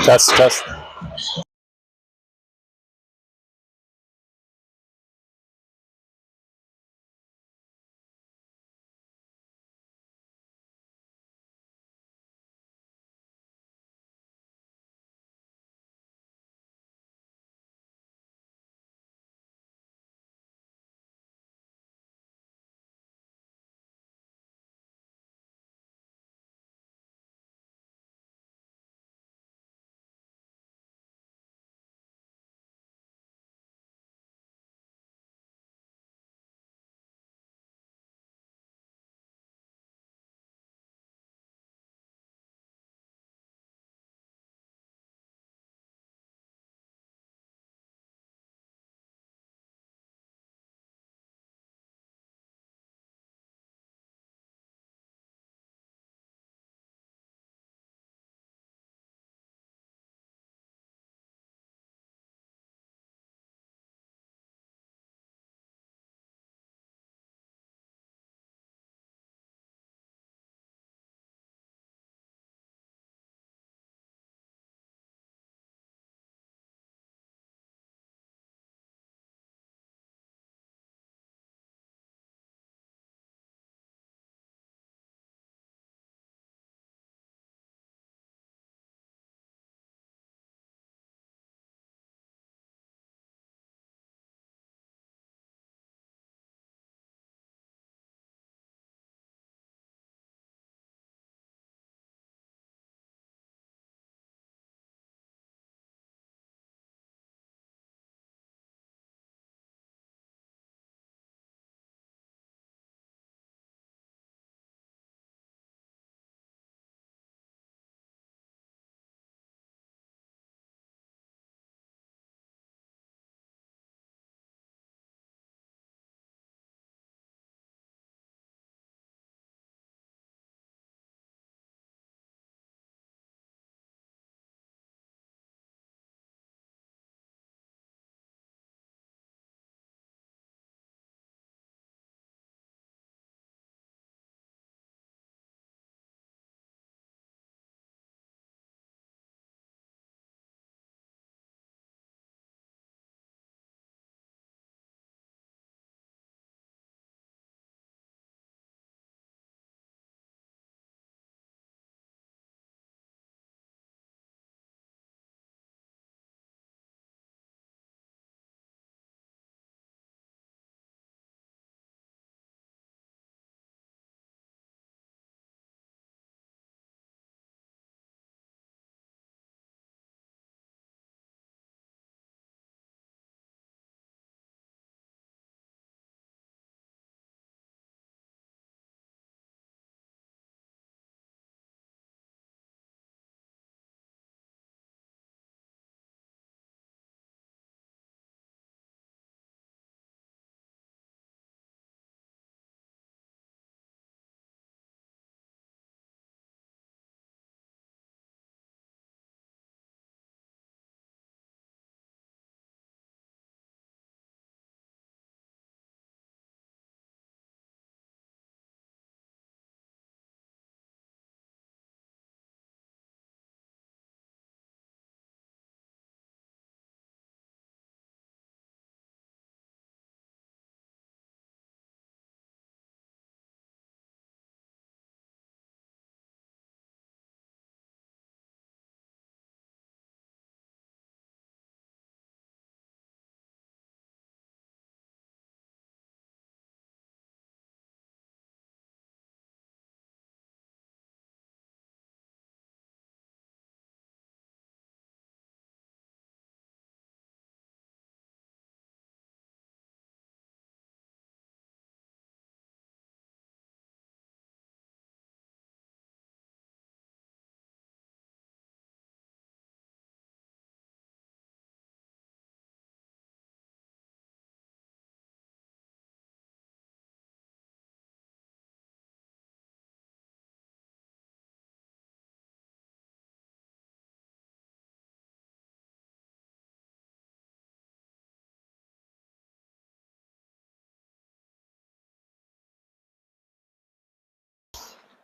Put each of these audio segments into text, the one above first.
Just.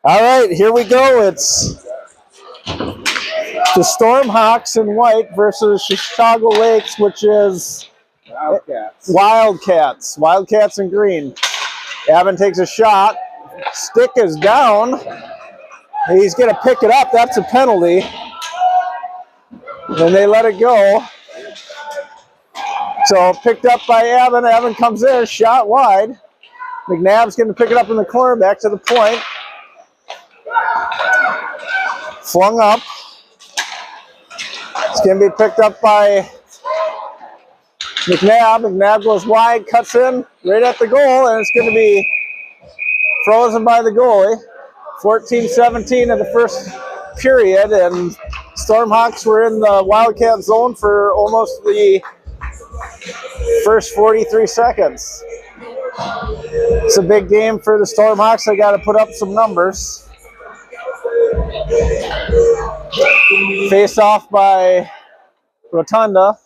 All right, here we go. It's the Stormhawks in white versus Chisago Lakes, which is Wildcats. Wildcats in green. Avon takes a shot. Stick is down. He's going to pick it up. That's a penalty. And they let it go. So picked up by Avon. Avon comes there, shot wide. McNabb's going to pick it up in the corner, back to the point. Flung up. It's going to be picked up by McNabb. McNabb goes wide, cuts in right at the goal, and it's going to be frozen by the goalie. 14-17 in the first period, and Stormhawks were in the Wildcat zone for almost the first 43 seconds. It's a big game for the Stormhawks. They got to put up some numbers. Face off by Rotunda.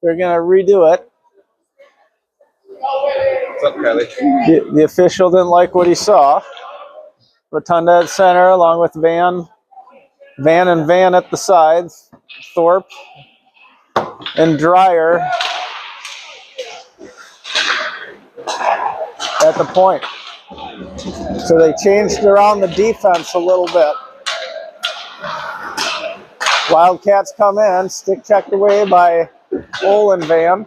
They're going to redo it. What's up, Kylie? The official didn't like what he saw. Rotunda at center, along with Van at the sides. Thorpe and Dreyer at the point. So they changed around the defense a little bit. Wildcats come in, stick checked away by Olin Van.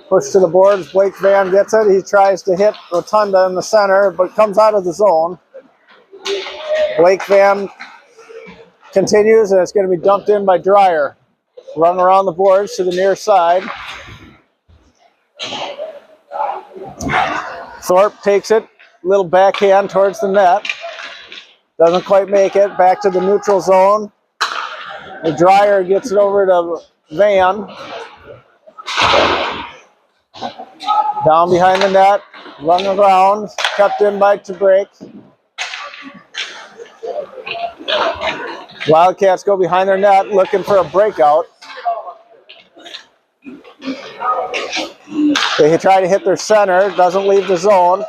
Push to the boards, Blake Van gets it. He tries to hit Rotunda in the center, but comes out of the zone. Blake Van continues, and it's going to be dumped in by Dreyer. Run around the boards to the near side. Thorpe takes it, little backhand towards the net. Doesn't quite make it. Back to the neutral zone. The Dreyer gets it over to Van. Down behind the net. Run around. Kept in by Tabrake. Wildcats go behind their net looking for a breakout. They try to hit their center. Doesn't leave the zone.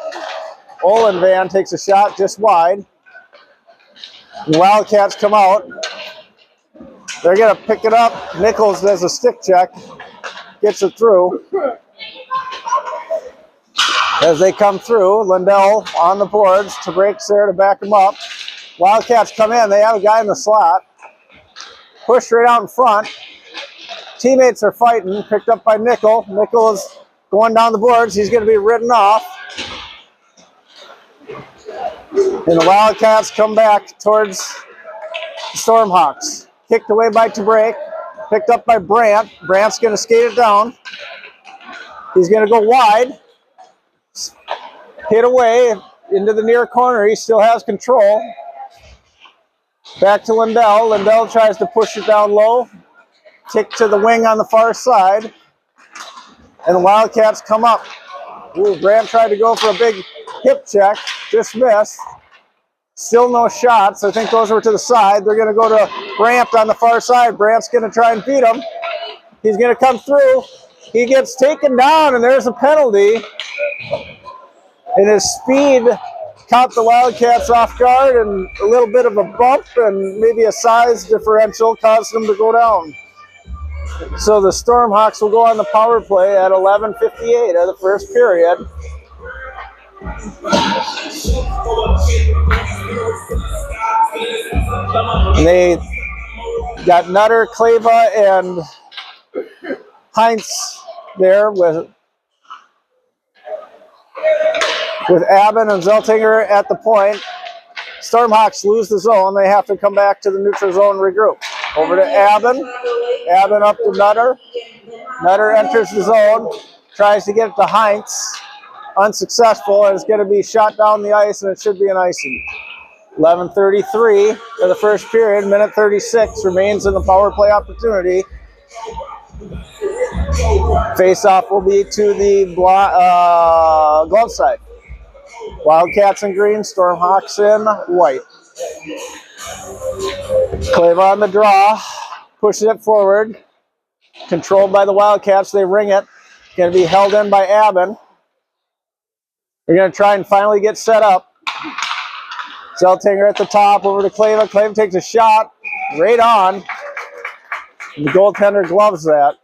Olin Van takes a shot just wide. The Wildcats come out. They're going to pick it up. Nichols does a stick check. Gets it through. As they come through, Lindell on the boards. Tabrake's there to back them up. Wildcats come in. They have a guy in the slot. Pushed right out in front. Teammates are fighting. Picked up by Nickel. Nickel is going down the boards. He's going to be ridden off. And the Wildcats come back towards the Stormhawks. Kicked away by Tabrake. Picked up by Brandt. Brandt's going to skate it down. He's going to go wide. Hit away into the near corner. He still has control. Back to Lindell. Lindell tries to push it down low. Kick to the wing on the far side. And the Wildcats come up. Ooh, Brandt tried to go for a big hip check. Just missed. Still no shots. I think those were to the side. They're going to go to Brandt on the far side. Brandt's going to try and beat him. He's going to come through. He gets taken down, and there's a penalty. And his speed caught the Wildcats off guard, and a little bit of a bump and maybe a size differential caused them to go down. So the Stormhawks will go on the power play at 11:58 of the first period. And they got Nutter, Kleva, and Heinz there with Aben and Zeltinger at the point. Stormhawks lose the zone. They have to come back to the neutral zone and regroup. Over to Aben. Aben up to Nutter. Nutter enters the zone. Tries to get it to Heinz. Unsuccessful, and it's going to be shot down the ice, and it should be an icing. 11:33 for the first period. Minute 36 remains in the power play opportunity. Face-off will be to the glove side. Wildcats in green, Stormhawks in white. Kleva on the draw, pushes it forward. Controlled by the Wildcats, they ring it. Going to be held in by Aben. They're going to try and finally get set up. Zeltinger at the top, over to Clava. Clava takes a shot, right on. And the goaltender gloves that.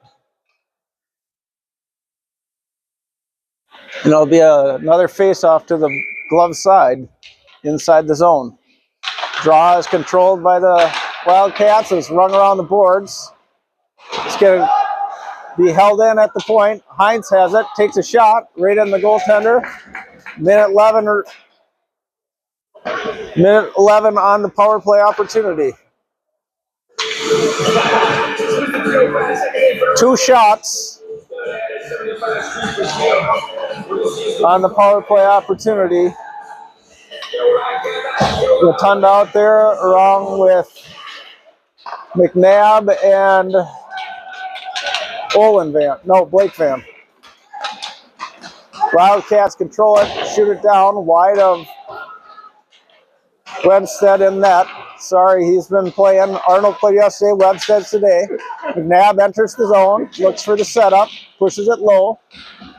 And it'll be another face-off to the glove side, inside the zone. Draw is controlled by the Wildcats. It's rung around the boards. It's going to be held in at the point. Heinz has it, takes a shot, right in the goaltender. Minute 11 on the power play opportunity. 2 shots on the power play opportunity. Rotunda out there along with McNabb and Blake Van. Wildcats control it, shoot it down, wide of Webstead in net. Sorry, he's been playing. Arnold played yesterday, Webstead's today. McNabb enters the zone, looks for the setup, pushes it low.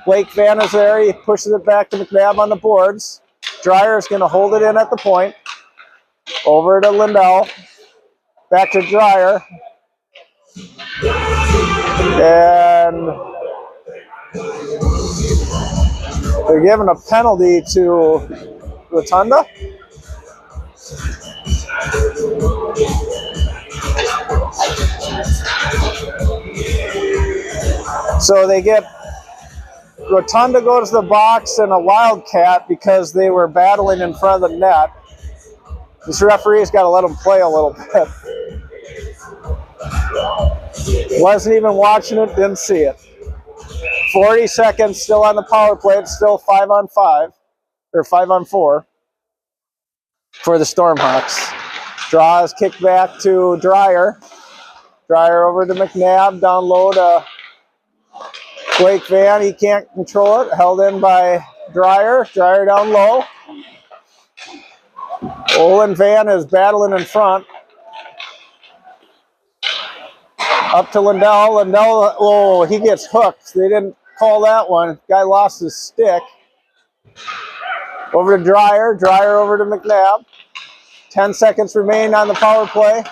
Blake Van is there, he pushes it back to McNabb on the boards. Dreyer is going to hold it in at the point. Over to Lindell. Back to Dreyer. And they're giving a penalty to Rotunda. So they get Rotunda goes to the box and a Wildcat because they were battling in front of the net. This referee's got to let them play a little bit. Wasn't even watching it, didn't see it. 40 seconds still on the power play. It's still 5-on-5 or 5-on-4 for the Stormhawks. Draw is kicked back to Dreyer. Dreyer over to McNabb, down low to Blake Van. He can't control it. Held in by Dreyer. Dreyer down low. Olin Van is battling in front. Up to Lindell. Lindell, oh, he gets hooked. They didn't call that one. Guy lost his stick. Over to Dreyer. Dreyer over to McNabb. 10 seconds remain on the power play.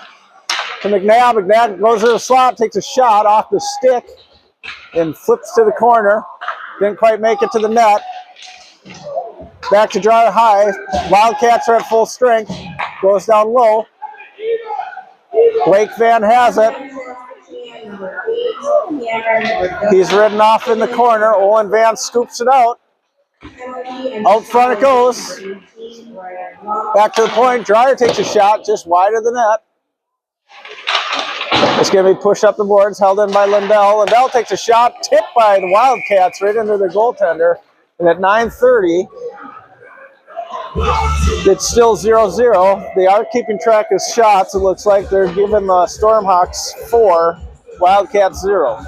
To McNabb. McNabb goes to the slot, takes a shot off the stick, and flips to the corner. Didn't quite make it to the net. Back to Dreyer high. Wildcats are at full strength. Goes down low. Blake Van has it. He's ridden off in the corner. Olin Van scoops it out. Out front it goes. Back to the point. Dreyer takes a shot just wide of the net. It's going to be pushed up the boards, held in by Lindell. Lindell takes a shot, tipped by the Wildcats right into their goaltender. And at 9:30, it's still 0-0. They are keeping track of shots. It looks like they're giving the Stormhawks 4, Wildcats 0.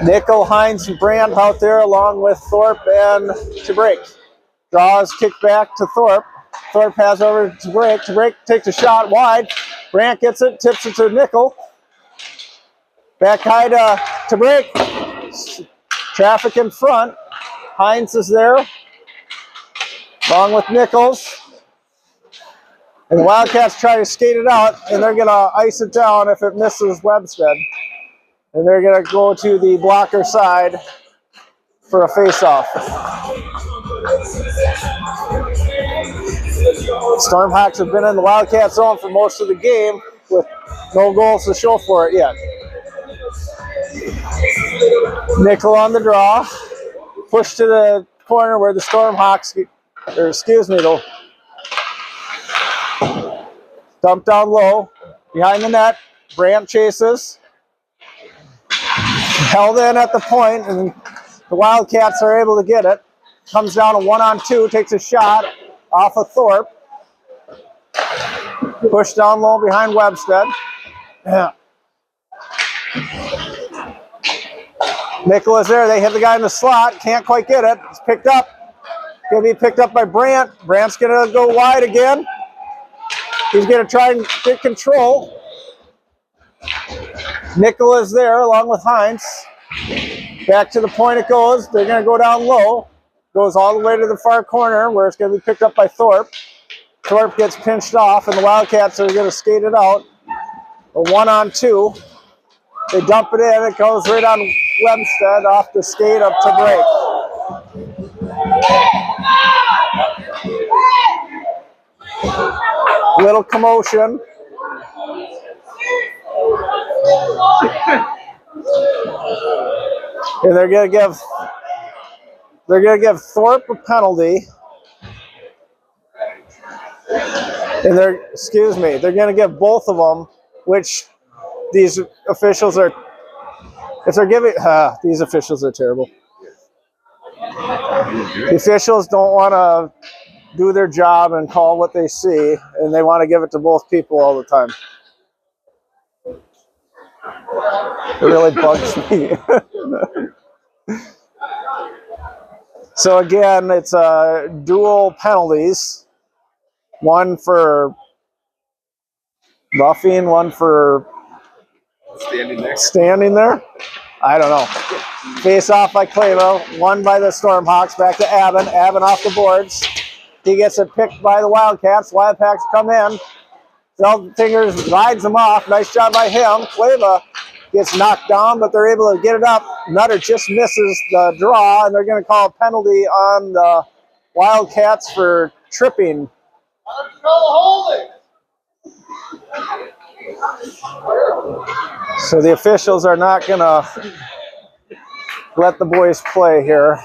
Nickel, Hines, and Brandt out there along with Thorpe and Tabrake. Draws kick back to Thorpe. Thorpe has over to Tabrake. Tabrake takes a shot wide. Brandt gets it, tips it to Nickel. Back high to Tabrake. Traffic in front. Hines is there, along with Nichols. And the Wildcats try to skate it out, and they're going to ice it down if it misses Webstead. And they're going to go to the blocker side for a face-off. Stormhawks have been in the Wildcat zone for most of the game with no goals to show for it yet. Nickel on the draw. Push to the corner where the Stormhawks, or excuse me, they'll dump down low. Behind the net, Brandt chases. Held in at the point, and the Wildcats are able to get it. Comes down a 1-on-2, takes a shot off of Thorpe. Push down low behind Webstead. Yeah. Nickel is there. They hit the guy in the slot. Can't quite get it. It's picked up. Going to be picked up by Brandt. Brandt's going to go wide again. He's going to try and get control. Nickel is there along with Hines. Back to the point it goes. They're going to go down low. goes all the way to the far corner where it's going to be picked up by Thorpe. Thorpe gets pinched off, and the Wildcats are going to skate it out. A 1-on-2. They dump it in. It goes right on Webstead off the skate up to break. Little commotion. And they're gonna give Thorpe a penalty. And they're gonna give both of them, which these officials are. If they're giving, these officials are terrible. The officials don't want to do their job and call what they see, and they want to give it to both people all the time. It really bugs me. So again, it's dual penalties. One for roughing, one for standing there. I don't know. Face off by Clavo, won by the Stormhawks, back to Avon. Avon off the boards. He gets it picked by the Wildcats. Wildcats come in. Zeltingers rides him off. Nice job by him. Clava gets knocked down, but they're able to get it up. Nutter just misses the draw, and they're going to call a penalty on the Wildcats for tripping. So the officials are not going to let the boys play here.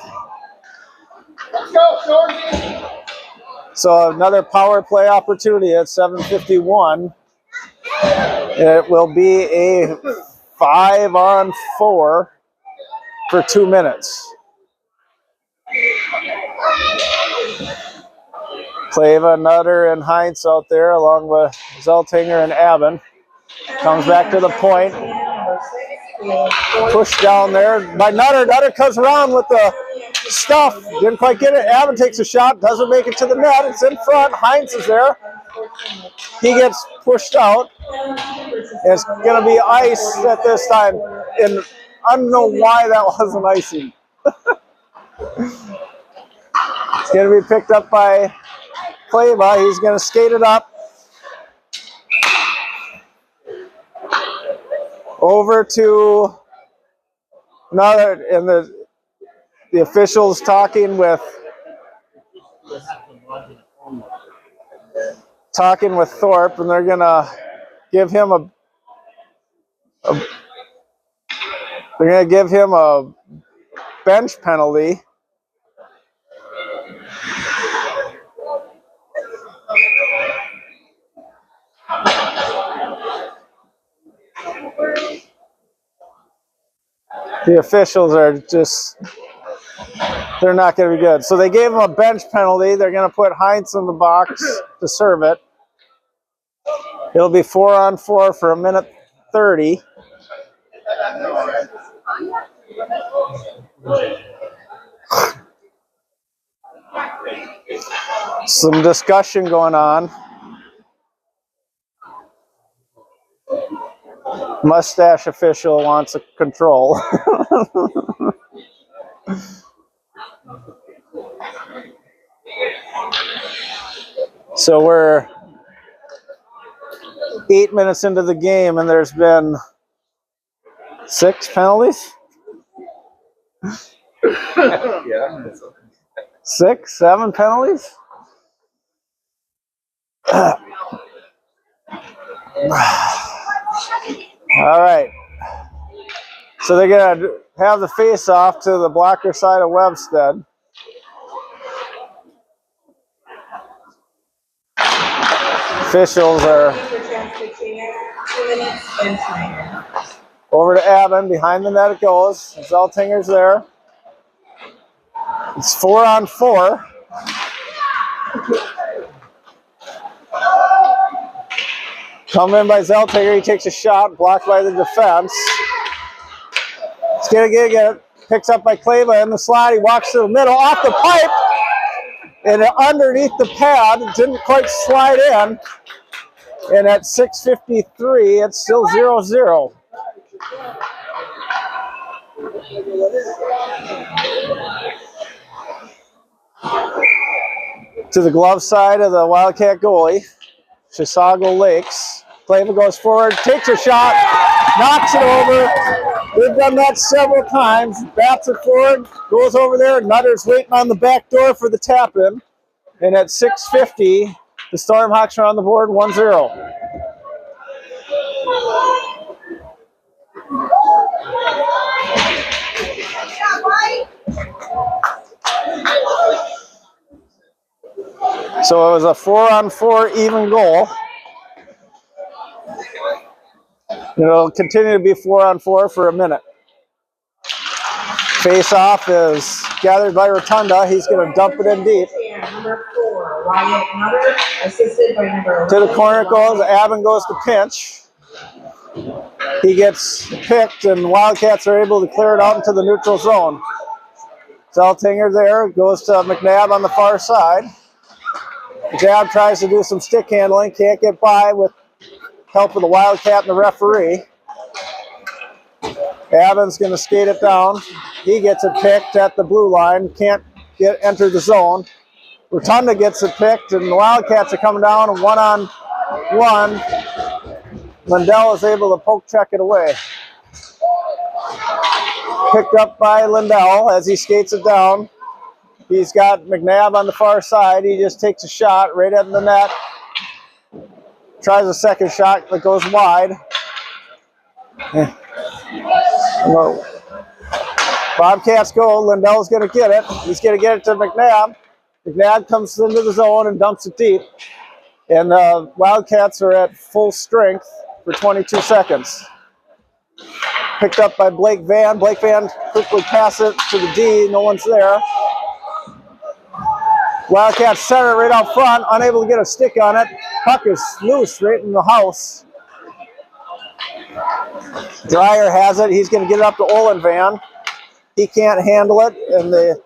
Let's go, Georgie. So another power play opportunity at 7:51. It will be a 5-on-4 for 2 minutes. Clava, Nutter, and Heinz out there along with Zeltinger and Avon. Comes back to the point. Push down there by Nutter. Nutter comes around with the stuff. Didn't quite get it. Avon takes a shot. Doesn't make it to the net. It's in front. Heinz is there. He gets pushed out. It's going to be ice at this time. And I don't know why that wasn't icing. It's going to be picked up by Clava. He's going to skate it up. Over to another, and the officials talking with Thorpe, and they're gonna give him a bench penalty. The officials are just, they're not going to be good. So they gave him a bench penalty. They're going to put Heinz in the box to serve it. It'll be 4-on-4 for 1:30. Some discussion going on. Mustache official wants a control. So we're 8 minutes into the game, and there's been 6 penalties. Yeah. 6, 7 penalties. All right. So they're going to have the face-off to the blocker side of Webstead. Officials are over to Avon. Behind the net it goes. Zeltinger's there. It's 4-on-4. Come in by Zeltinger. He takes a shot, blocked by the defense. He's going to get it. Picks up by Clava in the slide. He walks to the middle, off the pipe, and underneath the pad. It didn't quite slide in. And at 6:53, it's still 0-0. to the glove side of the Wildcat goalie, Chisago Lakes. Clava goes forward, takes a shot, knocks it over. We've done that several times. Bats it forward, goes over there. Nutter's waiting on the back door for the tap in. And at 6:50, the Stormhawks are on the board 1-0. So it was a 4-on-4 even goal. It'll continue to be 4-on-4 for a minute. Face-off is gathered by Rotunda. He's going to dump it in deep. Number 4, Wyatt Nutter, assisted by number To the corner it goes. Aben goes to pinch. He gets picked, and Wildcats are able to clear it out into the neutral zone. Zeltinger there goes to McNabb on the far side. Jab tries to do some stick handling, can't get by with help of the Wildcat and the referee. Aben's going to skate it down. He gets it picked at the blue line, can't enter the zone. Rotunda gets it picked, and the Wildcats are coming down, and 1-on-1. Lindell is able to poke check it away. Picked up by Lindell as he skates it down. He's got McNabb on the far side. He just takes a shot right at the net. Tries a second shot that goes wide. Bobcats go. Lindell's going to get it. He's going to get it to McNabb. McNabb comes into the zone and dumps it deep. And the Wildcats are at full strength for 22 seconds. Picked up by Blake Van. Blake Van quickly passes it to the D. No one's there. Wildcats center right out front, unable to get a stick on it. Puck is loose right in the house. Dreyer has it. He's going to get it up to Olin Van. He can't handle it, and the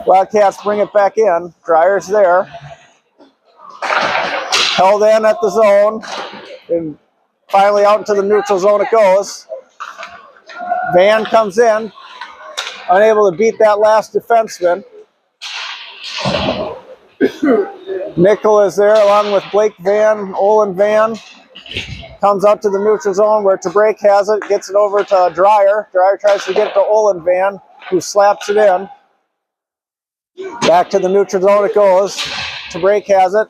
Wildcats bring it back in. Dreyer's there. Held in at the zone, and finally out into the neutral zone it goes. Van comes in, unable to beat that last defenseman. Nickel is there along with Blake Van, Olin Van. Comes out to the neutral zone where Tabrake has it, gets it over to Dreyer. Dreyer tries to get it to Olin Van, who slaps it in. Back to the neutral zone it goes. Tabrake has it,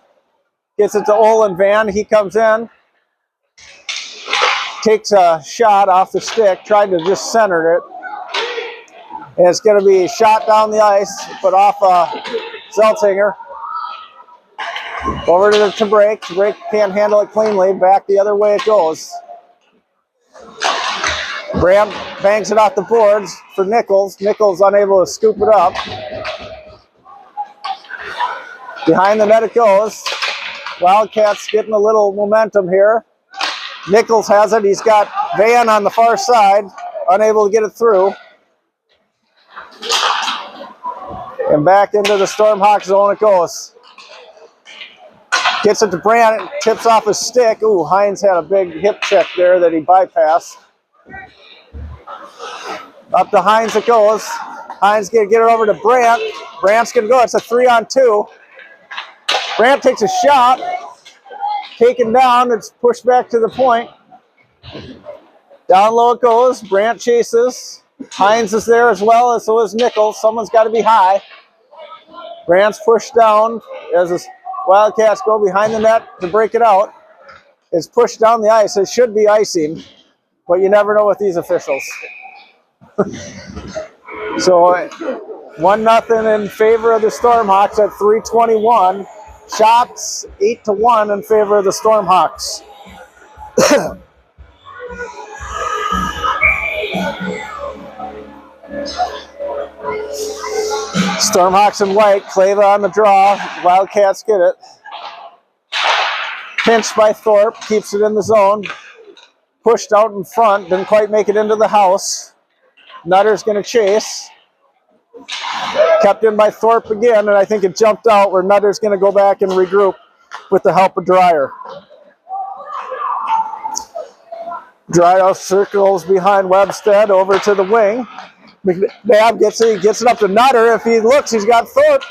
gets it to Olin Van. He comes in, takes a shot off the stick, tried to just center it. And it's going to be shot down the ice, but off Zeltinger. Over to the Tabrake. Tabrake can't handle it cleanly. Back the other way it goes. Brandt bangs it off the boards for Nichols. Nichols unable to scoop it up. Behind the net it goes. Wildcats getting a little momentum here. Nichols has it. He's got Van on the far side. Unable to get it through. And back into the Stormhawk zone it goes. Gets it to Brandt, tips off his stick. Ooh, Hines had a big hip check there that he bypassed. Up to Hines it goes. Hines going to get it over to Brandt. Brandt's going to go. It's a 3-on-2. Brandt takes a shot. Taken down. It's pushed back to the point. Down low it goes. Brandt chases. Hines is there as well, and so is Nichols. Someone's got to be high. Brandt's pushed down as the Wildcats go behind the net to break it out. It's pushed down the ice. It should be icing, but you never know with these officials. So 1-0 in favor of the Stormhawks at 3:21. Shots 8-1 in favor of the Stormhawks. Stormhawks in white, Clava on the draw. Wildcats get it. Pinched by Thorpe, keeps it in the zone. Pushed out in front, didn't quite make it into the house. Nutter's going to chase. Kept in by Thorpe again, and I think it jumped out where Nutter's going to go back and regroup with the help of Dreyer. Dreyer circles behind Webstead over to the wing. McNabb gets it. He gets it up to Nutter. If he looks, he's got Thorpe.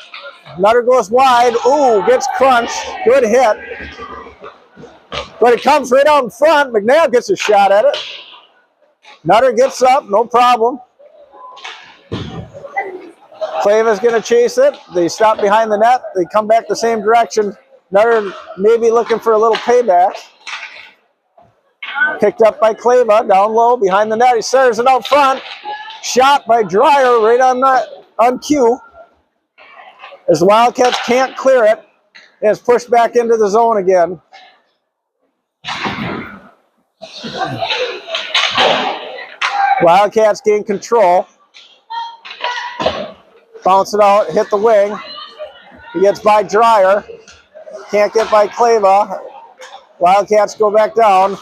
Nutter goes wide. Ooh, gets crunched. Good hit. But it comes right out in front. McNabb gets a shot at it. Nutter gets up, no problem. Clava's going to chase it. They stop behind the net. They come back the same direction. Nutter maybe looking for a little payback. Picked up by Clava, down low, behind the net. He serves it out front. Shot by Dreyer right on cue. As the Wildcats can't clear it, and it's pushed back into the zone again. Wildcats gain control. Bounce it out, hit the wing. He gets by Dreyer. Can't get by Clava. Wildcats go back down.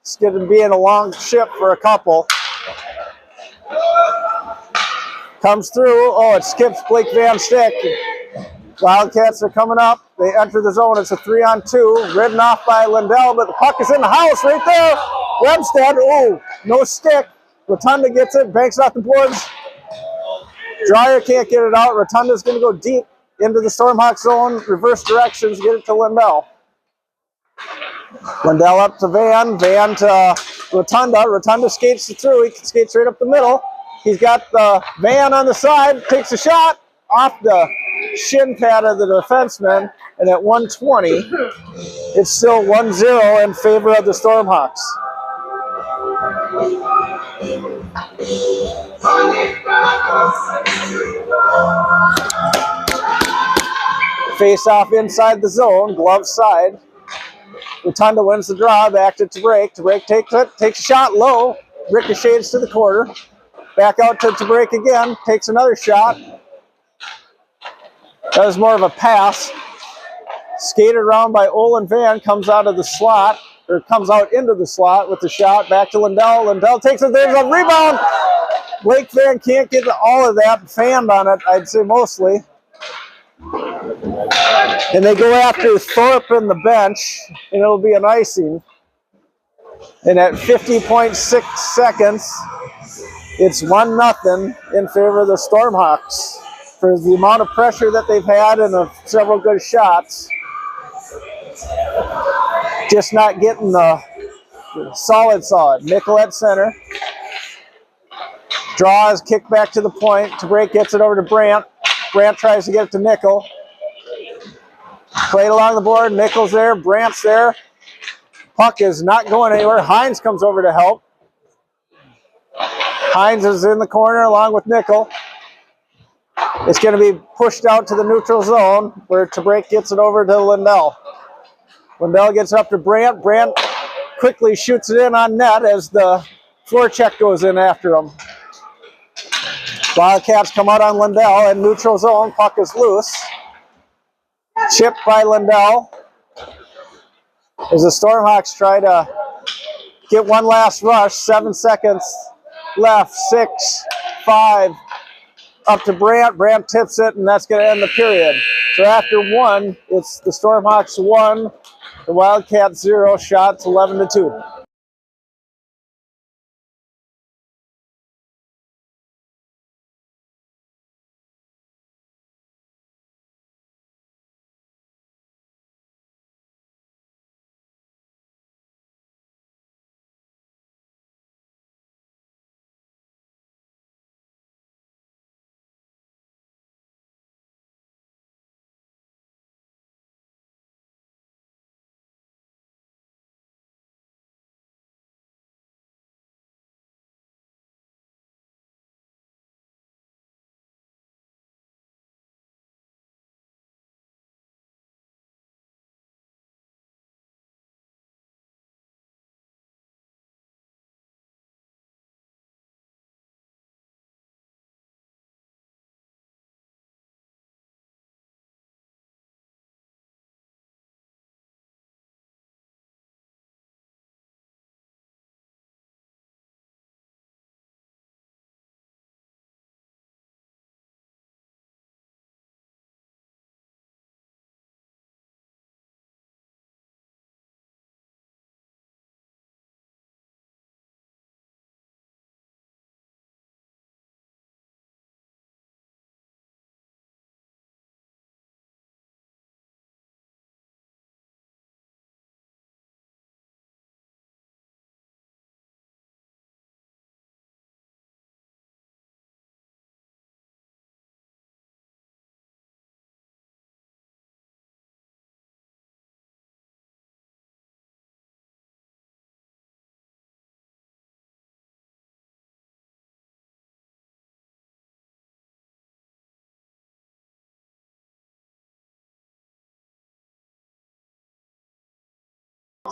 It's going to be in a long ship for a couple. Comes through. Oh, it skips Blake Van Stick. Wildcats are coming up. They enter the zone. It's a 3-on-2. Ridden off by Lindell, but the puck is in the house right there. Webstead. Oh, no stick. Rotunda gets it. Banks off the boards. Dreyer can't get it out. Rotunda's going to go deep into the Stormhawk zone. Reverse directions. Get it to Lindell. Lindell up to Van. Van to Rotunda. Rotunda skates through. He skates right up the middle. He's got the Van on the side. Takes a shot off the shin pad of the defenseman. And at 120, it's still 1-0 in favor of the Stormhawks. Face off inside the zone, glove side. Rotunda wins the draw, back to Break. Break takes it, takes a shot low, ricochets to the corner. Back out to Break again, takes another shot. That was more of a pass. Skated around by Olin Van, comes out of the slot, or comes out into the slot with the shot. Back to Lindell. Lindell takes it, there's a rebound. Blake Van can't get all of that, fanned on it, I'd say mostly. And they go after Thorpe in the bench, and it'll be an icing. And at 50.6 seconds, it's 1-0 in favor of the Stormhawks for the amount of pressure that they've had and several good shots. Just not getting the solid. Nickel at center. Draws, kick back to the point. Break gets it over to Brandt. Brandt tries to get it to Nickel. Played along the board. Nickel's there. Brandt's there. Puck is not going anywhere. Hines comes over to help. Hines is in the corner along with Nickel. It's going to be pushed out to the neutral zone where Break gets it over to Lindell. Lindell gets it up to Brandt. Brandt quickly shoots it in on net as the forecheck goes in after him. Wildcats come out on Lindell in neutral zone. Puck is loose. Chipped by Lindell. As the Stormhawks try to get one last rush. 7 seconds left. 6, 5. Up to Brandt. Brandt tips it, and that's going to end the period. So after 1, it's the Stormhawks 1, the Wildcats 0. Shots 11-2.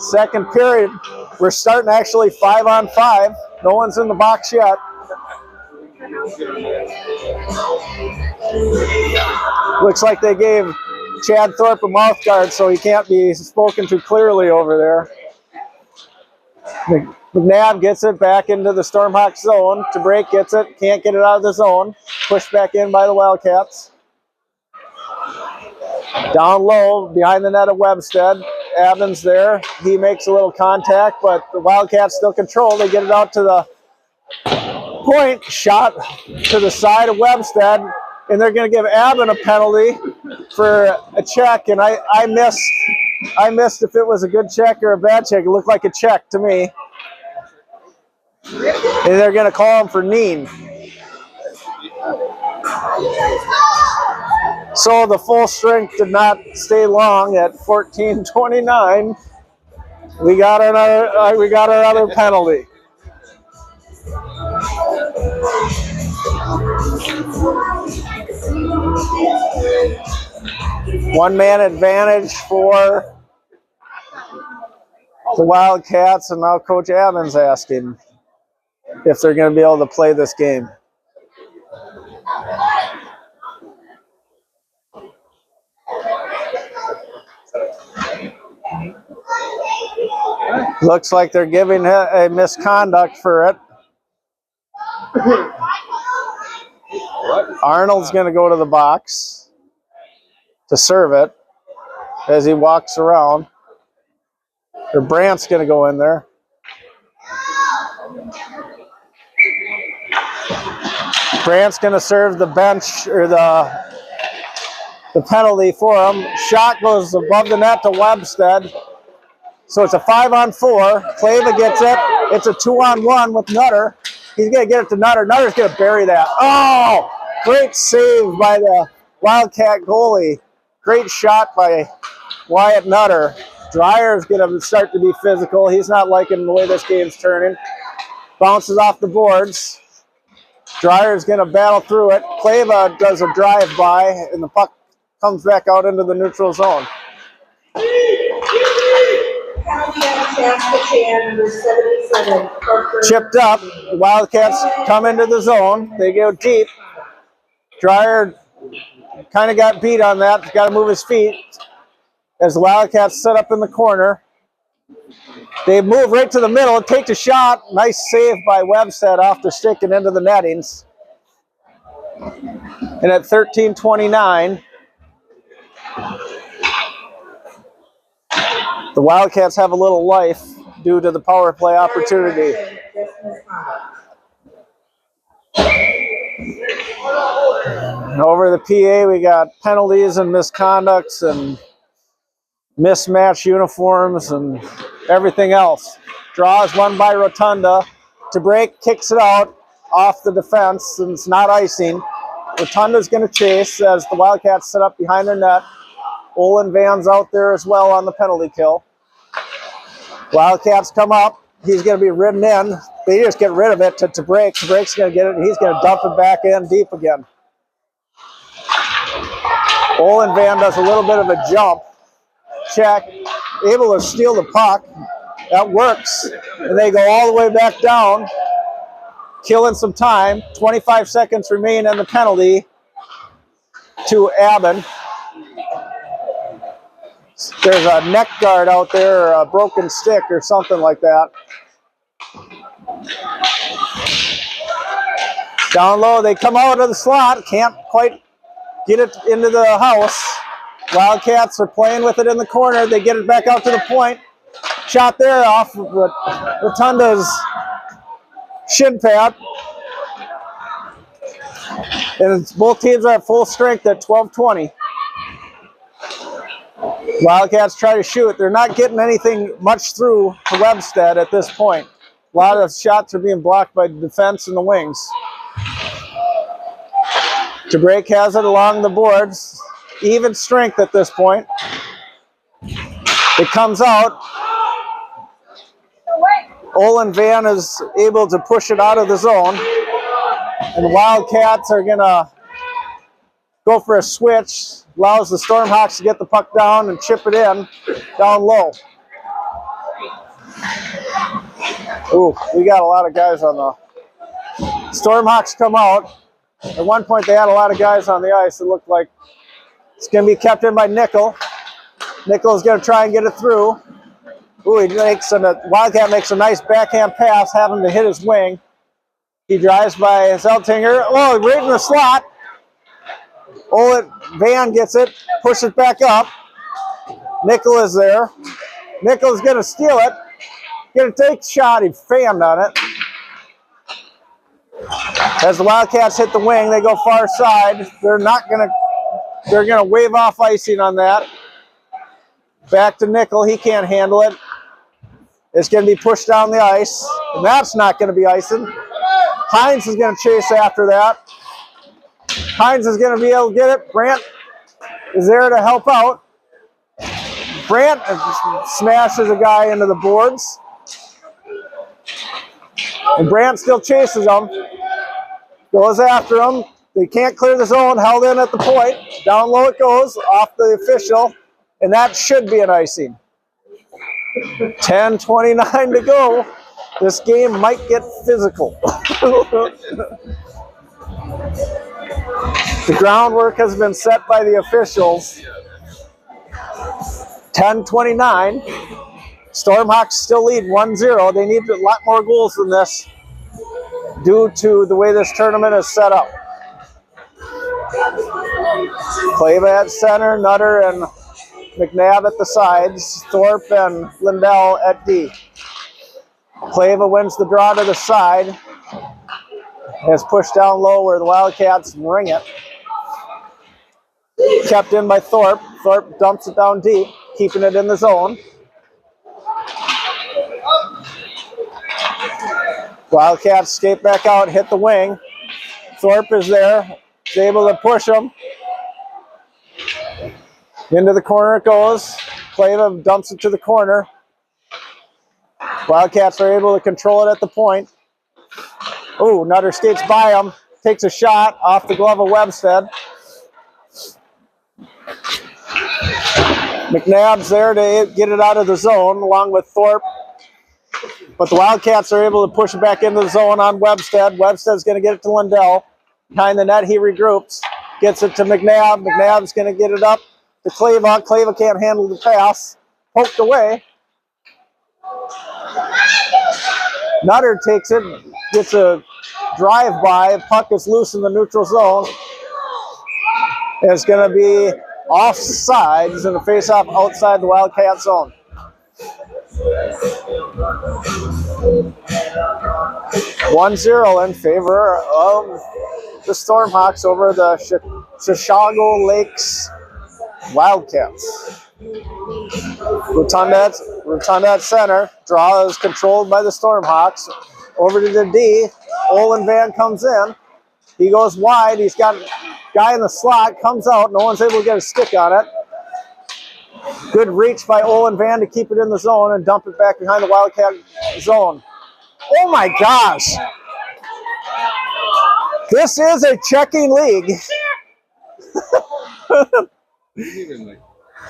Second period. We're starting actually 5-on-5. No one's in the box yet. Looks like they gave Chad Thorpe a mouth guard, so he can't be spoken to clearly over there. McNabb gets it back into the Stormhawks zone. To break gets it, can't get it out of the zone. Pushed back in by the Wildcats. Down low, behind the net of Webstead. Evans there. He makes a little contact, but the Wildcats still control. They get it out to the point. Shot to the side of Webstead, and they're going to give Aben a penalty for a check, and I missed if it was a good check or a bad check. It looked like a check to me. And they're going to call him for Neen. So the full strength did not stay long at 14:29. We got another penalty. One-man advantage for the Wildcats, and now Coach Evans asking if they're going to be able to play this game. Looks like they're giving a misconduct for it. Arnold's going to go to the box to serve it as he walks around. Or Brandt's going to go in there. Brandt's going to serve the bench or the penalty for him. Shot goes above the net to Webstead. So it's a 5-on-4. Clava gets it. It's a 2-on-1 with Nutter. He's going to get it to Nutter. Nutter's going to bury that. Oh, great save by the Wildcat goalie. Great shot by Wyatt Nutter. Dreyer's going to start to be physical. He's not liking the way this game's turning. Bounces off the boards. Dreyer's going to battle through it. Clava does a drive-by, and the puck comes back out into the neutral zone. Chipped up. The Wildcats come into the zone. They go deep. Dreyer kind of got beat on that. Got to move his feet as the Wildcats set up in the corner. They move right to the middle. Take the shot. Nice save by Webstead off the stick and into the nettings. And at 13:29, the Wildcats have a little life due to the power play opportunity. And over the PA, we got penalties and misconducts and mismatched uniforms and everything else. Draw is won by Rotunda. To break, kicks it out off the defense, and it's not icing. Rotunda's going to chase as the Wildcats set up behind their net. Olin Van's out there as well on the penalty kill. Wildcats come up. He's going to be ridden in. They just get rid of it to break. To break's going to get it, and he's going to dump it back in deep again. Olin Van does a little bit of a jump. Check. Able to steal the puck. That works. And they go all the way back down, killing some time. 25 seconds remain in the penalty to Aben. There's a neck guard out there, or a broken stick or something like that. Down low, they come out of the slot. Can't quite get it into the house. Wildcats are playing with it in the corner. They get it back out to the point. Shot there off Rotunda's shin pad. And both teams are at full strength at 12:20. Wildcats try to shoot. They're not getting anything much through to Webstead at this point. A lot of shots are being blocked by the defense and the wings. DeBrake has it along the boards. Even strength at this point. It comes out. Olin Van is able to push it out of the zone. And the Wildcats are going to go for a switch. Allows the Stormhawks to get the puck down and chip it in down low. Ooh, we got a lot of guys on the... Stormhawks come out. At one point, they had a lot of guys on the ice. It looked like it's going to be kept in by Nickel. Nickel is going to try and get it through. Ooh, he makes Wildcat makes a nice backhand pass, having to hit his wing. He drives by Zeltinger. Oh, right in the slot. Van gets it, pushes it back up. Nickel is there. Nickel is going to steal it. Going to take a shot. He fammed on it. As the Wildcats hit the wing, they go far side. They're going to wave off icing on that. Back to Nickel. He can't handle it. It's going to be pushed down the ice. And that's not going to be icing. Hines is going to chase after that. Hines is going to be able to get it. Brandt is there to help out. Brandt smashes a guy into the boards. And Brandt still chases him. Goes after him. They can't clear the zone. Held in at the point. Down low it goes. Off the official. And that should be an icing. 10:29 to go. This game might get physical. The groundwork has been set by the officials. 10:29. Stormhawks still lead 1-0. They need a lot more goals than this due to the way this tournament is set up. Clava at center, Nutter and McNabb at the sides, Thorpe and Lindell at D. Clava wins the draw to the side. Has pushed down low where the Wildcats ring it. Kept in by Thorpe. Thorpe dumps it down deep, keeping it in the zone. Wildcats skate back out, hit the wing. Thorpe is there. He's able to push him. Into the corner it goes. Clava dumps it to the corner. Wildcats are able to control it at the point. Oh, Nutter skates by him. Takes a shot off the glove of Webstead. McNabb's there to get it out of the zone along with Thorpe. But the Wildcats are able to push it back into the zone on Webstead. Webstead's going to get it to Lindell. Behind the net, he regroups. Gets it to McNabb. McNabb's going to get it up to Clava. Clava can't handle the pass. Poked away. Nutter takes it. Gets a drive-by. Puck is loose in the neutral zone. It's going to be offside. He's going to face off outside the Wildcat zone. 1-0 in favor of the Stormhawks over the Chisago Lakes Wildcats. Rotunda at center. Draw is controlled by the Stormhawks. Over to the D. Olin Van comes in. He goes wide. He's got a guy in the slot. Comes out. No one's able to get a stick on it. Good reach by Olin Van to keep it in the zone and dump it back behind the Wildcat zone. Oh my gosh. This is a checking league.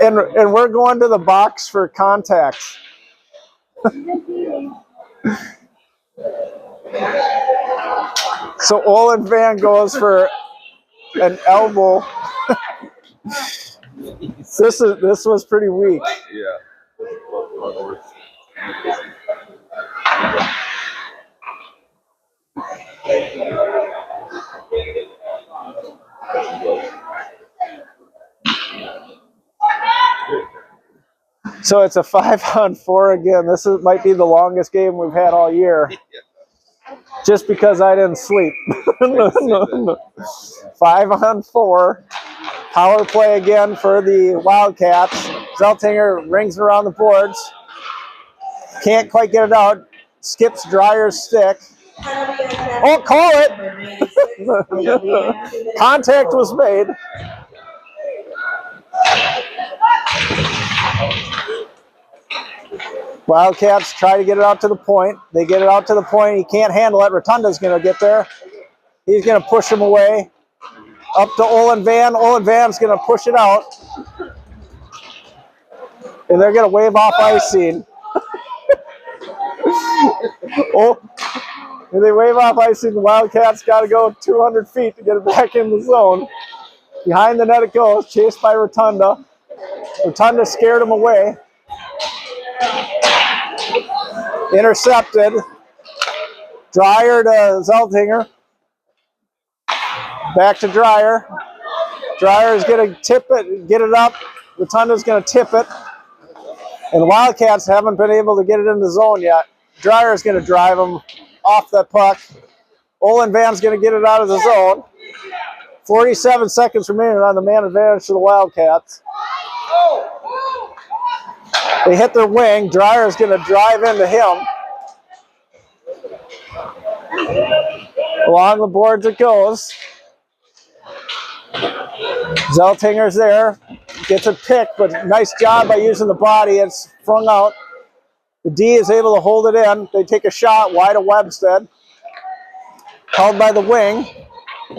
and we're going to the box for contacts. So Olin Van goes for an elbow. This was pretty weak. Yeah. So it's a 5-on-4 again. This might be the longest game we've had all year. Just because I didn't sleep. 5-on-4. Power play again for the Wildcats. Zeltinger rings around the boards. Can't quite get it out. Skips Dryer's stick. Oh, call it! Contact was made. Wildcats try to get it out to the point. They get it out to the point. He can't handle it. Rotunda's going to get there. He's going to push him away. Up to Olin Van. Olin Van's going to push it out. And they're going to wave off icing. Oh, and they wave off icing. The Wildcats got to go 200 feet to get it back in the zone. Behind the net it goes, chased by Rotunda. Rotunda scared him away. Intercepted. Dreyer to Zeltinger. Back to Dreyer. Dreyer is going to tip it, get it up. Rotunda's going to tip it. And the Wildcats haven't been able to get it in the zone yet. Dreyer's going to drive them off that puck. Olin Van's going to get it out of the zone. 47 seconds remaining on the man advantage to the Wildcats. They hit their wing. Dreyer's going to drive into him. Along the boards it goes. Zeltinger's there. Gets it picked, but nice job by using the body. It's flung out. The D is able to hold it in. They take a shot wide of Webstead. Held by the wing.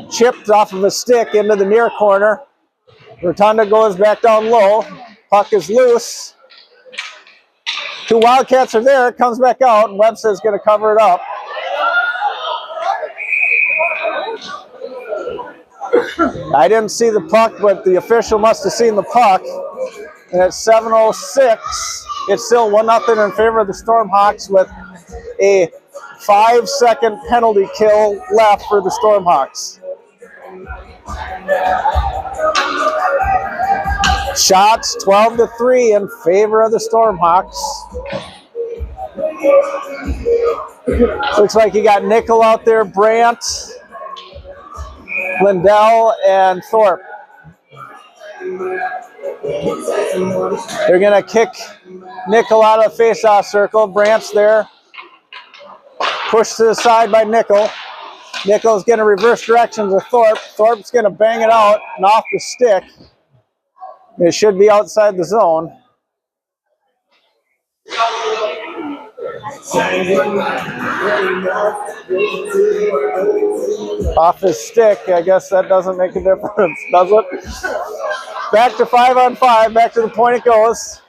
Chipped off of a stick into the near corner. Rotunda goes back down low. Puck is loose. Two Wildcats are there. It comes back out, and Webstead's going to cover it up. I didn't see the puck, but the official must have seen the puck. And at 7:06, it's still 1-0 in favor of the Stormhawks with a 5-second penalty kill left for the Stormhawks. Shots 12-3 in favor of the Stormhawks. Looks like you got Nickel out there, Brandt, Lindell, and Thorpe. They're going to kick Nickel out of the face-off circle. Brandt's there. Pushed to the side by Nickel. Nickel's going to reverse directions with Thorpe. Thorpe's going to bang it out and off the stick. It should be outside the zone. Off his stick, I guess that doesn't make a difference, does it? Back to 5-on-5, back to the point it goes.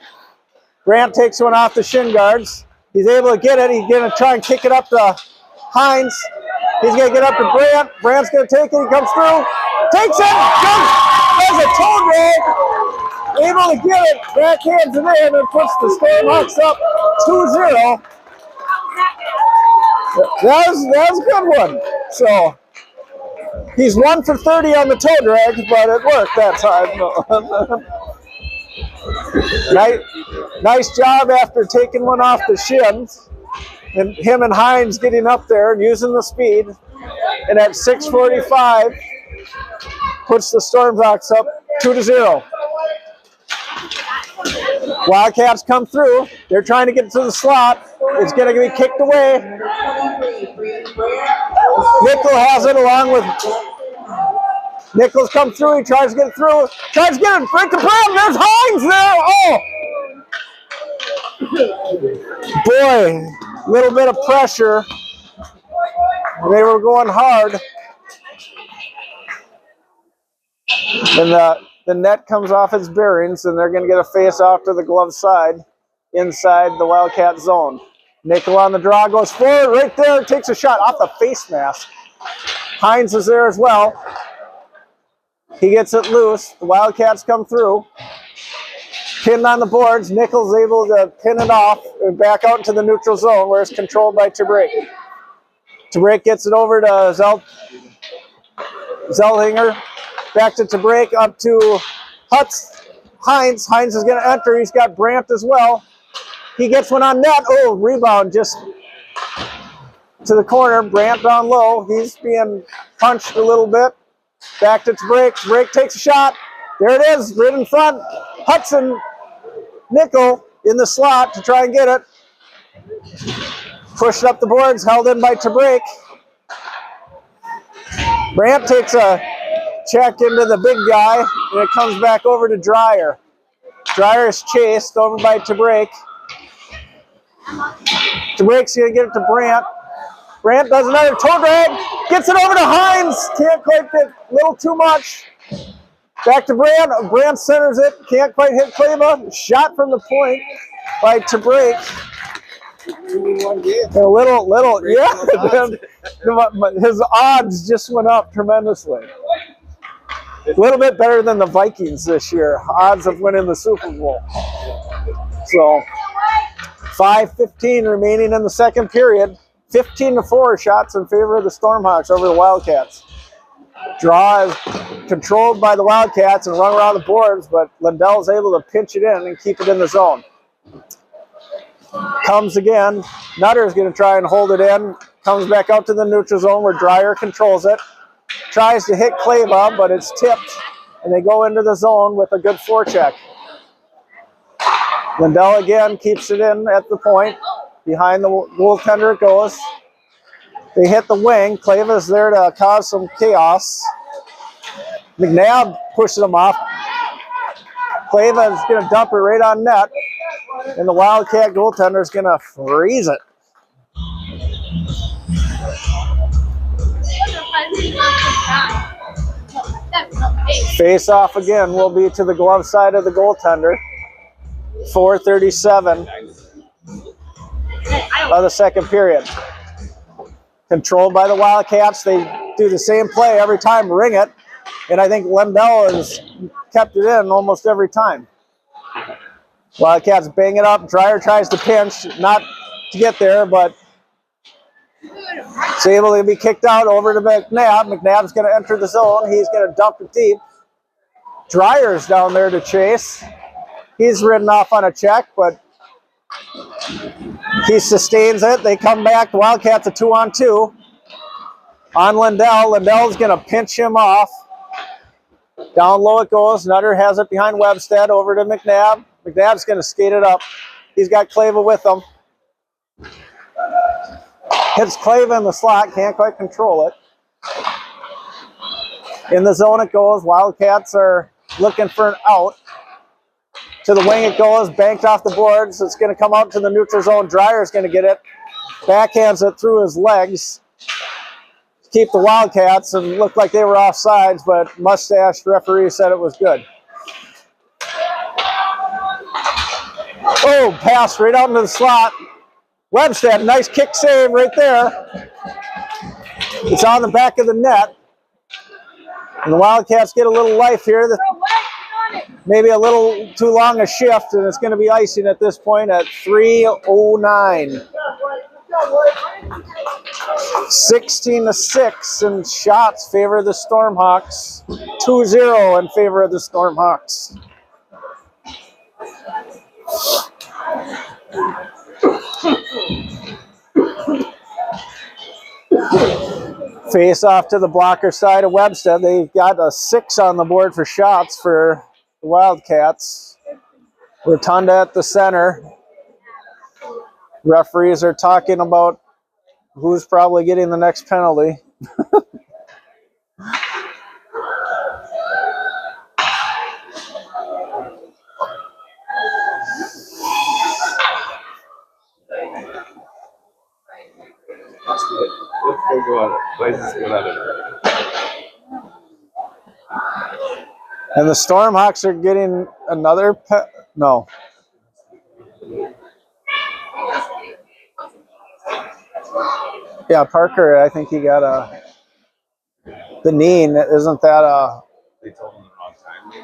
Brandt takes one off the shin guards. He's able to get it. He's going to try and kick it up to Hines. He's going to get up to Brandt. Brandt's going to take it. He comes through. Takes it. Does a toe drag. Able to get it. Backhands it in and puts the Stormhawks up 2-0. That was a good one. So he's 1 for 30 on the toe drag, but it worked that time. Nice job after taking one off the shins. And him and Hines getting up there and using the speed. And at 6:45, puts the Stormhawks up 2-0. Wildcats come through. They're trying to get to the slot. It's going to be kicked away. Nickel has it along with... Nickel's come through. He tries to get it through. Tries to get it right to Brown. There's Hines there. Oh! Boy, little bit of pressure. They were going hard. And the net comes off its bearings, and they're going to get a face-off to the glove side inside the Wildcat zone. Nickel on the draw, goes forward, right there, takes a shot off the face mask. Hines is there as well. He gets it loose. The Wildcats come through. Pinned on the boards. Nickel's able to pin it off and back out into the neutral zone where it's controlled by Tabrake. Tabrake gets it over to Zelhinger. Back to Tabrake, up to Hines. Hines is going to enter. He's got Brandt as well. He gets one on net. Oh, rebound just to the corner. Brandt down low. He's being punched a little bit. Back to Tabrake. Tabrake takes a shot. There it is, right in front. Hudson, Nickel in the slot to try and get it. Pushed up the boards, held in by Tabrake. Brandt takes a check into the big guy, and it comes back over to Dreyer. Dreyer is chased over by Tabrake. Tabrake's going to get it to Brandt. Brandt does another toe drag, gets it over to Hines. Can't quite get a little too much. Back to Brandt. Brandt centers it. Can't quite hit Kleba. Shot from the point by Tabrake. A little, yeah. His odds just went up tremendously. A little bit better than the Vikings this year. Odds of winning the Super Bowl. So 5:15 remaining in the second period. 15-4 shots in favor of the Stormhawks over the Wildcats. Draw is controlled by the Wildcats and run around the boards, but Lindell is able to pinch it in and keep it in the zone. Comes again. Nutter is going to try and hold it in. Comes back out to the neutral zone where Dreyer controls it. Tries to hit Kleva, but it's tipped, and they go into the zone with a good forecheck. Lindell again keeps it in at the point. Behind the goaltender it goes. They hit the wing. Kleva's there to cause some chaos. McNabb pushes them off. Kleva is going to dump it right on net. And the Wildcat goaltender is going to freeze it. Face off again will be to the glove side of the goaltender. 4:37 of the second period. Controlled by the Wildcats. They do the same play every time, ring it. And I think Lindell has kept it in almost every time. Wildcats bang it up. Dreyer tries to pinch, not to get there, but it's able to be kicked out over to McNabb. McNabb's going to enter the zone. He's going to dump it deep. Dreyer's down there to chase. He's ridden off on a check, but he sustains it. They come back. The Wildcats a 2-on-2 on Lindell. Lindell's going to pinch him off. Down low it goes. Nutter has it behind Webstead over to McNabb. McNabb's going to skate it up. He's got Kleva with him. Hits Kleva in the slot. Can't quite control it. In the zone it goes. Wildcats are looking for an out. To the wing it goes. Banked off the boards. It's going to come out to the neutral zone. Dreyer's going to get it. Backhands it through his legs. Keep the Wildcats, and looked like they were offsides, but mustached referee said it was good. Oh, pass right out into the slot. Webstead, nice kick save right there. It's on the back of the net. And the Wildcats get a little life here. Maybe a little too long a shift, and it's going to be icing at this point at 3:09. 16-6 in shots favor the Stormhawks. 2-0 in favor of the Stormhawks. Face off to the blocker side of Webstead. They've got a 6 on the board for shots for the Wildcats. Rotunda at the center. Referees are talking about who's probably getting the next penalty. And the Stormhawks are getting another no. Yeah, Parker, I think he got the knee. Isn't that They told him the wrong time.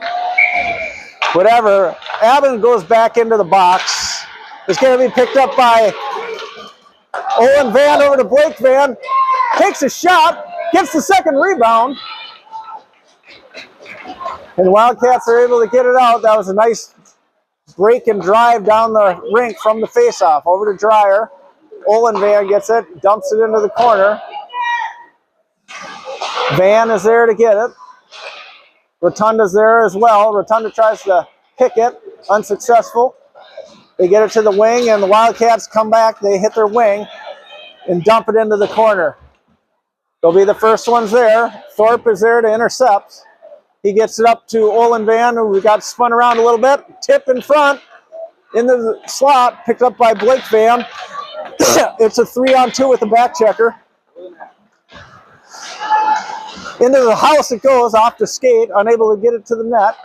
whatever. Abbott goes back into the box. It's going to be picked up by Owen Van over to Blake Van. Takes a shot, gets the second rebound. And the Wildcats are able to get it out. That was a nice break and drive down the rink from the faceoff. Over to Dreyer. Olin Van gets it, dumps it into the corner. Van is there to get it. Rotunda's there as well. Rotunda tries to pick it, unsuccessful. They get it to the wing, and the Wildcats come back. They hit their wing and dump it into the corner. They'll be the first ones there. Thorpe is there to intercept. He gets it up to Olin Van, who got spun around a little bit. Tip in front, into the slot, picked up by Blake Van. It's a 3-on-2 with the back checker. Into the house it goes, off the skate, unable to get it to the net.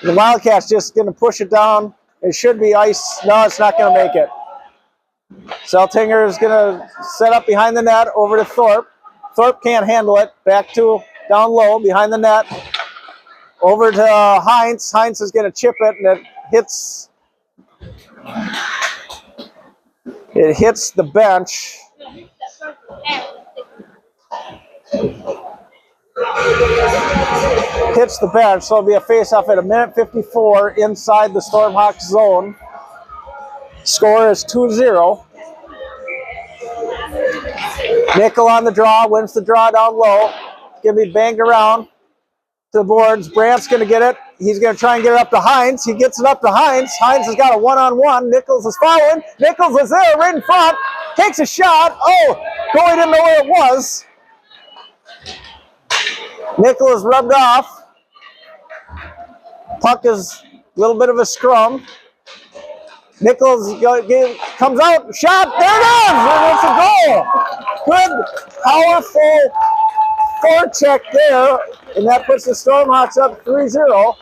The Wildcats just going to push it down. It should be ice. No, it's not going to make it. Seltinger is going to set up behind the net over to Thorpe. Thorpe can't handle it. Back to down low behind the net. Over to Heinz. Heinz is going to chip it, and it hits the bench. Hits the bench, so it'll be a face-off at 1:54 inside the Stormhawks zone. Score is 2-0. Nickel on the draw, wins the draw down low. Gonna be banged around to the boards. Brandt's gonna get it. He's gonna try and get it up to Heinz. He gets it up to Heinz. Heinz has got a one-on-one. Nichols is following. Nichols is there right in front. Takes a shot. Oh, goalie didn't know where it was. Nichols rubbed off. Puck is a little bit of a scrum. Nichols comes out, shot, there it is! And it's a goal! Good, powerful forecheck there, and that puts the Stormhawks up 3-0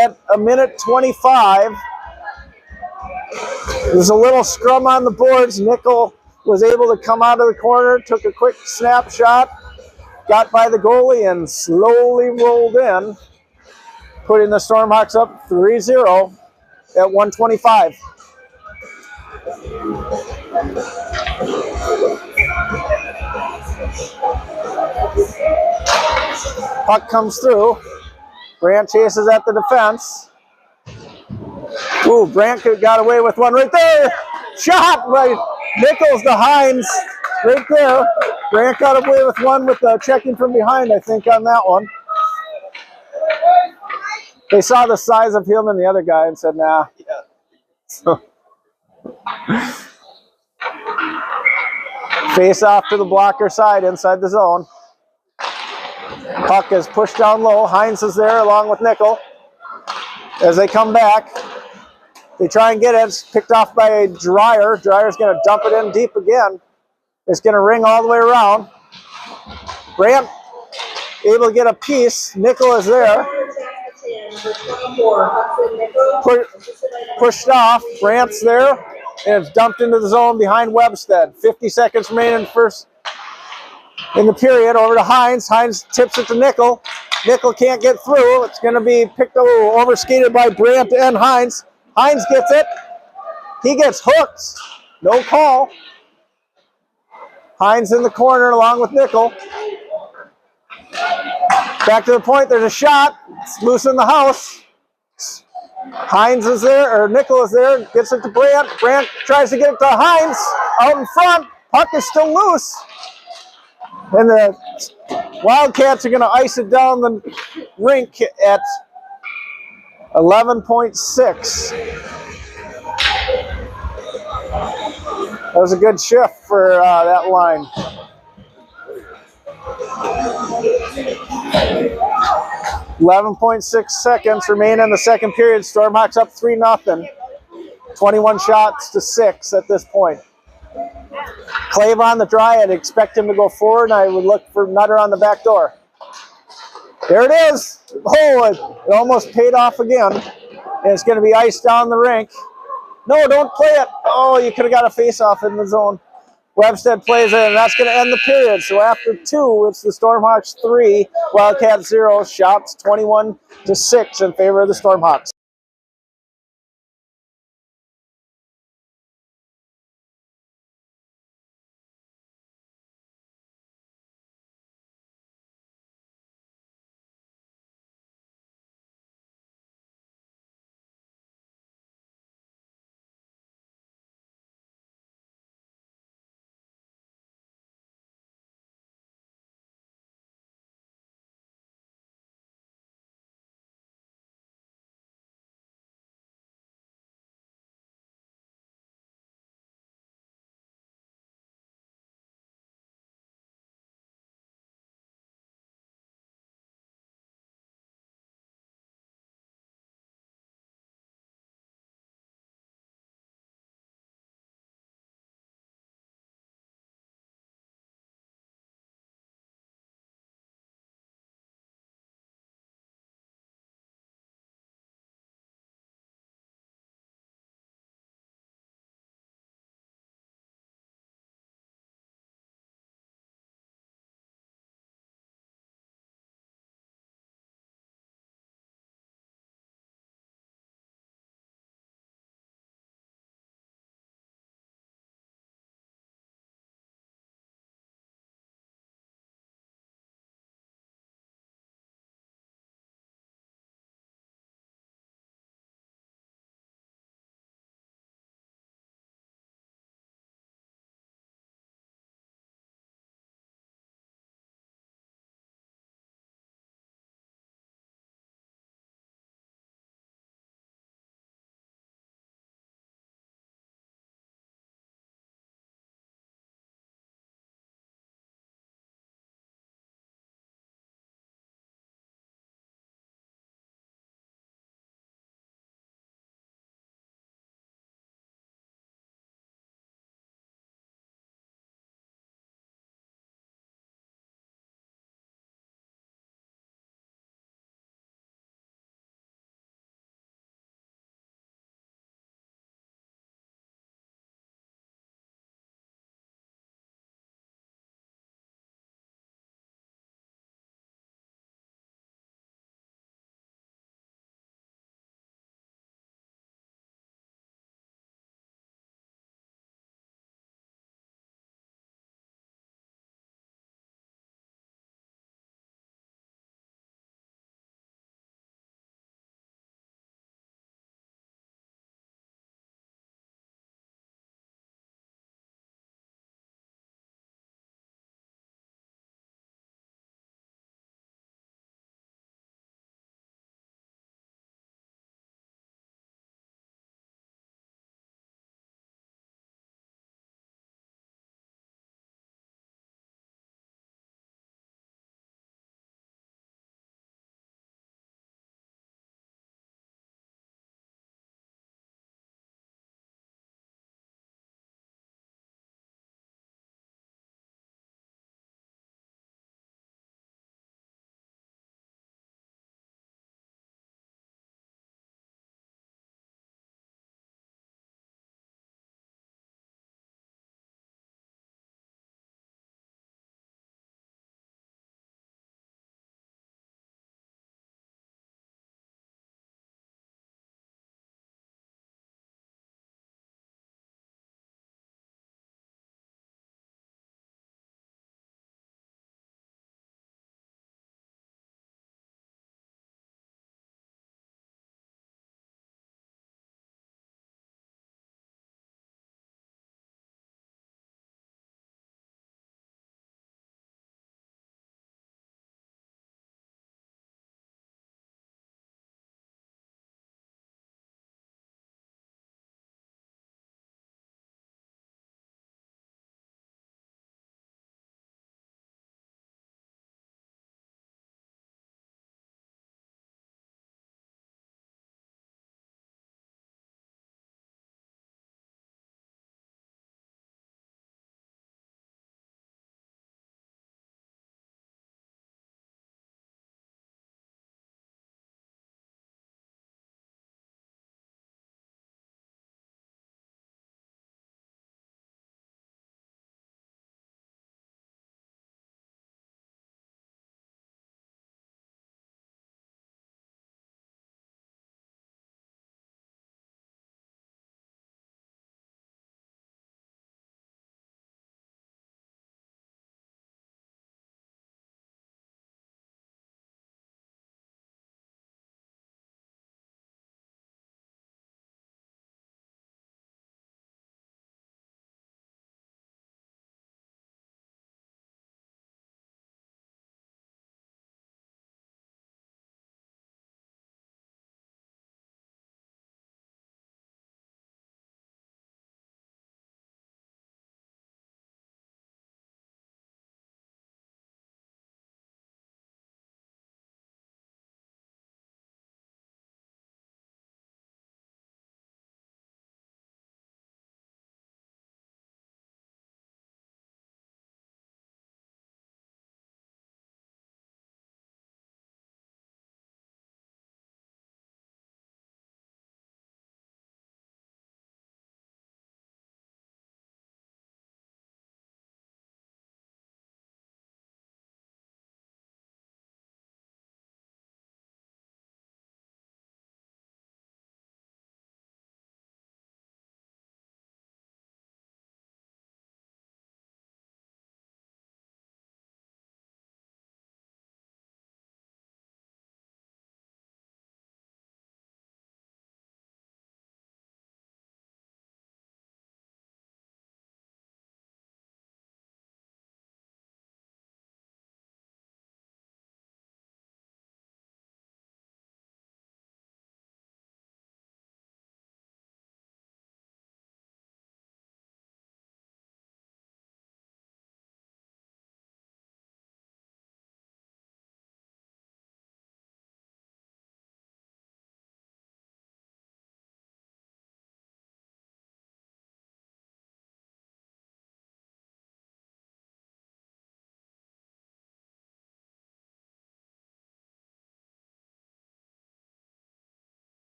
at 1:25. There's a little scrum on the boards. Nickel was able to come out of the corner, took a quick snapshot, got by the goalie, and slowly rolled in, putting the Stormhawks up 3-0 at 1:25. Puck comes through. Brandt chases at the defense. Ooh, Brandt got away with one right there. Shot by Nichols to Heinz right there. Brandt got away with one with checking from behind, I think, on that one. They saw the size of him and the other guy and said, nah. So, face off to the blocker side inside the zone. Puck is pushed down low. Heinz is there along with Nickel. As they come back, they try and get it. It's picked off by Dreyer. Dreyer's going to dump it in deep again. It's going to ring all the way around. Brandt able to get a piece. Nickel is there. Pushed off. Brandt's there. And it's dumped into the zone behind Webstead. 50 seconds remaining first in the period. Over to Heinz. Heinz tips it to Nickel. Nickel can't get through. It's going to be picked over, skated by Brandt and Heinz. Heinz gets it. He gets hooked. No call. Heinz in the corner along with Nickel. Back to the point. There's a shot. It's loose in the house. Heinz is there, or Nickel is there. Gets it to Brandt. Brandt tries to get it to Heinz. Out in front. Puck is still loose. And the Wildcats are going to ice it down the rink at 11.6. That was a good shift for that line. 11.6 seconds remain in the second period. Stormhawks up 3-0. 21 shots to 6 at this point. Clave on the dry. I'd expect him to go forward, and I would look for Nutter on the back door. There it is. Oh, it almost paid off again. And it's going to be iced down the rink. No, don't play it. Oh, you could have got a face-off in the zone. Webstead plays it, and that's going to end the period. So after 2, it's the Stormhawks 3, Wildcats 0. Shots 21-6 in favor of the Stormhawks.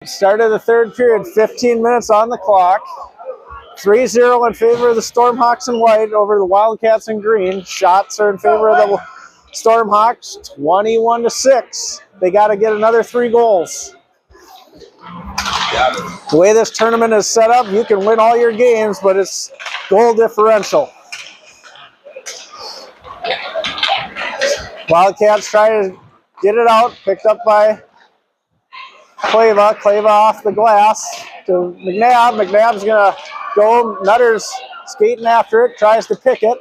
Start of the third period, 15 minutes on the clock. 3-0 in favor of the Stormhawks in white over the Wildcats in green. Shots are in favor of the Stormhawks, 21-6. They got to get another 3 goals. The way this tournament is set up, you can win all your games, but it's goal differential. Wildcats try to get it out, picked up by Clava. Clava off the glass to McNabb. McNabb's going to go. Nutter's skating after it, tries to pick it.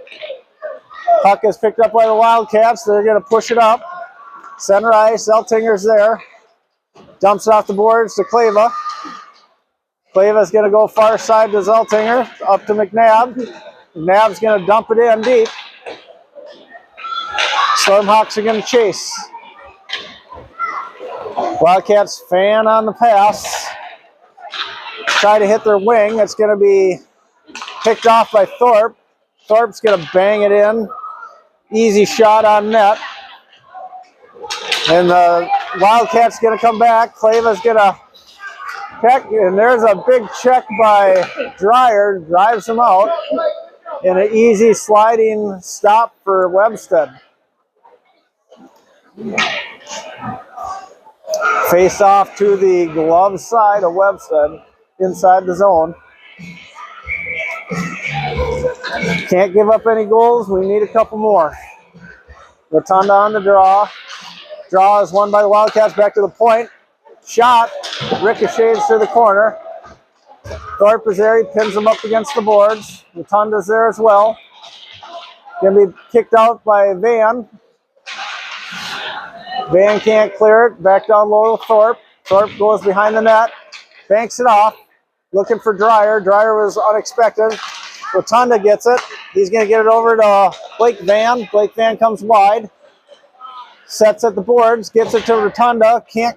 Puck is picked up by the Wildcats. They're going to push it up. Center ice, Zeltinger's there. Dumps it off the boards to Clava. Clava's going to go far side to Zeltinger, up to McNabb. McNabb's going to dump it in deep. Stormhawks are going to chase. Wildcats fan on the pass. Try to hit their wing. It's going to be picked off by Thorpe. Thorpe's going to bang it in. Easy shot on net. And the Wildcats going to come back. Clava's going to check, and there's a big check by Dreyer. Drives him out. And an easy sliding stop for Webstead. Face off to the glove side of Webstead, inside the zone. Can't give up any goals. We need a couple more. Rotunda on the draw. Draw is won by the Wildcats. Back to the point. Shot. Ricochets to the corner. Thorpe is there. He pins him up against the boards. Rotunda's there as well. Going to be kicked out by Van. Van can't clear it. Back down low to Thorpe. Thorpe goes behind the net. Banks it off. Looking for Dreyer. Dreyer was unexpected. Rotunda gets it. He's going to get it over to Blake Van. Blake Van comes wide. Sets at the boards. Gets it to Rotunda. Can't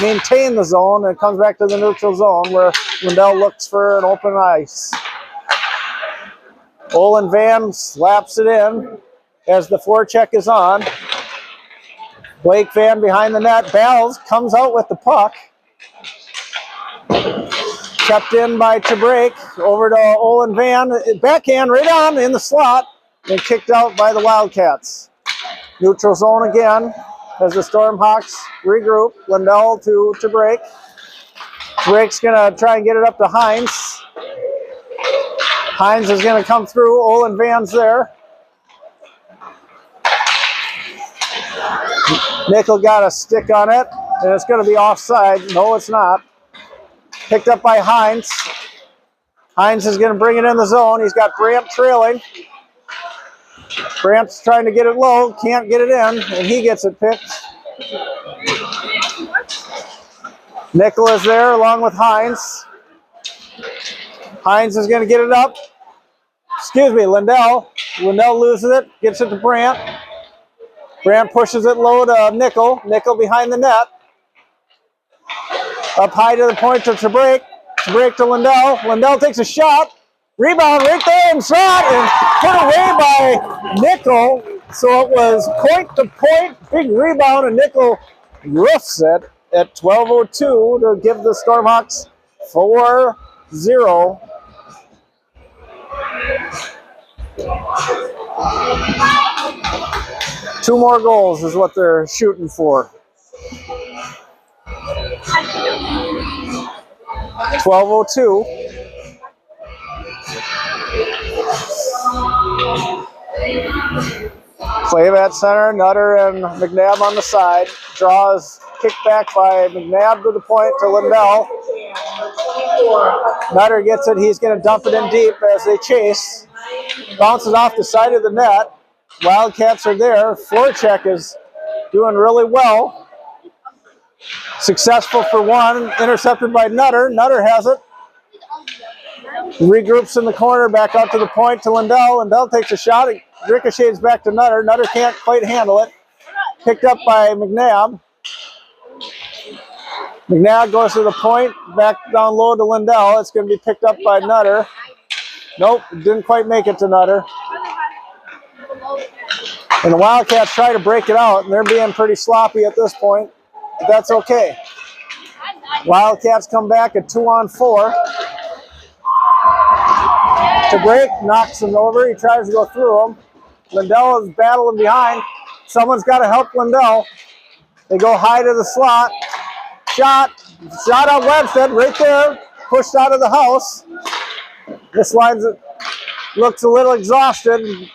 maintain the zone. And comes back to the neutral zone where Lindell looks for an open ice. Olin Van slaps it in as the forecheck is on. Blake Van behind the net. Bells comes out with the puck. Kept in by Tabrake. Over to Olin Van. Backhand right on in the slot. And kicked out by the Wildcats. Neutral zone again as the Stormhawks regroup. Lindell to Tabrake. Tabrake's going to try and get it up to Hines. Hines is going to come through. Olin Van's there. Nickel got a stick on it, and it's going to be offside. No, it's not. Picked up by Hines. Hines is going to bring it in the zone. He's got Brandt trailing. Brandt's trying to get it low, can't get it in, and he gets it picked. Nickel is there along with Hines. Hines is going to get it up. Excuse me, Lindell. Lindell loses it, gets it to Brandt. Brandt pushes it low to Nickel. Nickel behind the net. Up high to the point to Tabrake. Tabrake to Lindell. Lindell takes a shot. Rebound right there and shot and put away by Nickel. So it was point to point. Big rebound and Nickel roofs it at 12:02 to give the Stormhawks 4-0. Two more goals is what they're shooting for. 12:02. Clave at center, Nutter and McNabb on the side. Draws kicked back by McNabb to the point to Lindell. Nutter gets it. He's going to dump it in deep as they chase. Bounces off the side of the net. Wildcats are there. Forecheck is doing really well. Successful for one. Intercepted by Nutter. Nutter has it. Regroups in the corner. Back out to the point to Lindell. Lindell takes a shot. It ricochets back to Nutter. Nutter can't quite handle it. Picked up by McNabb. McNabb goes to the point. Back down low to Lindell. It's going to be picked up by Nutter. Nope, didn't quite make it to Nutter. And the Wildcats try to break it out, and they're being pretty sloppy at this point. But that's okay. Wildcats come back at 2-on-4. To break, knocks him over. He tries to go through him. Lindell is battling behind. Someone's got to help Lindell. They go high to the slot. Shot on Webstead right there. Pushed out of the house. This line looks a little exhausted.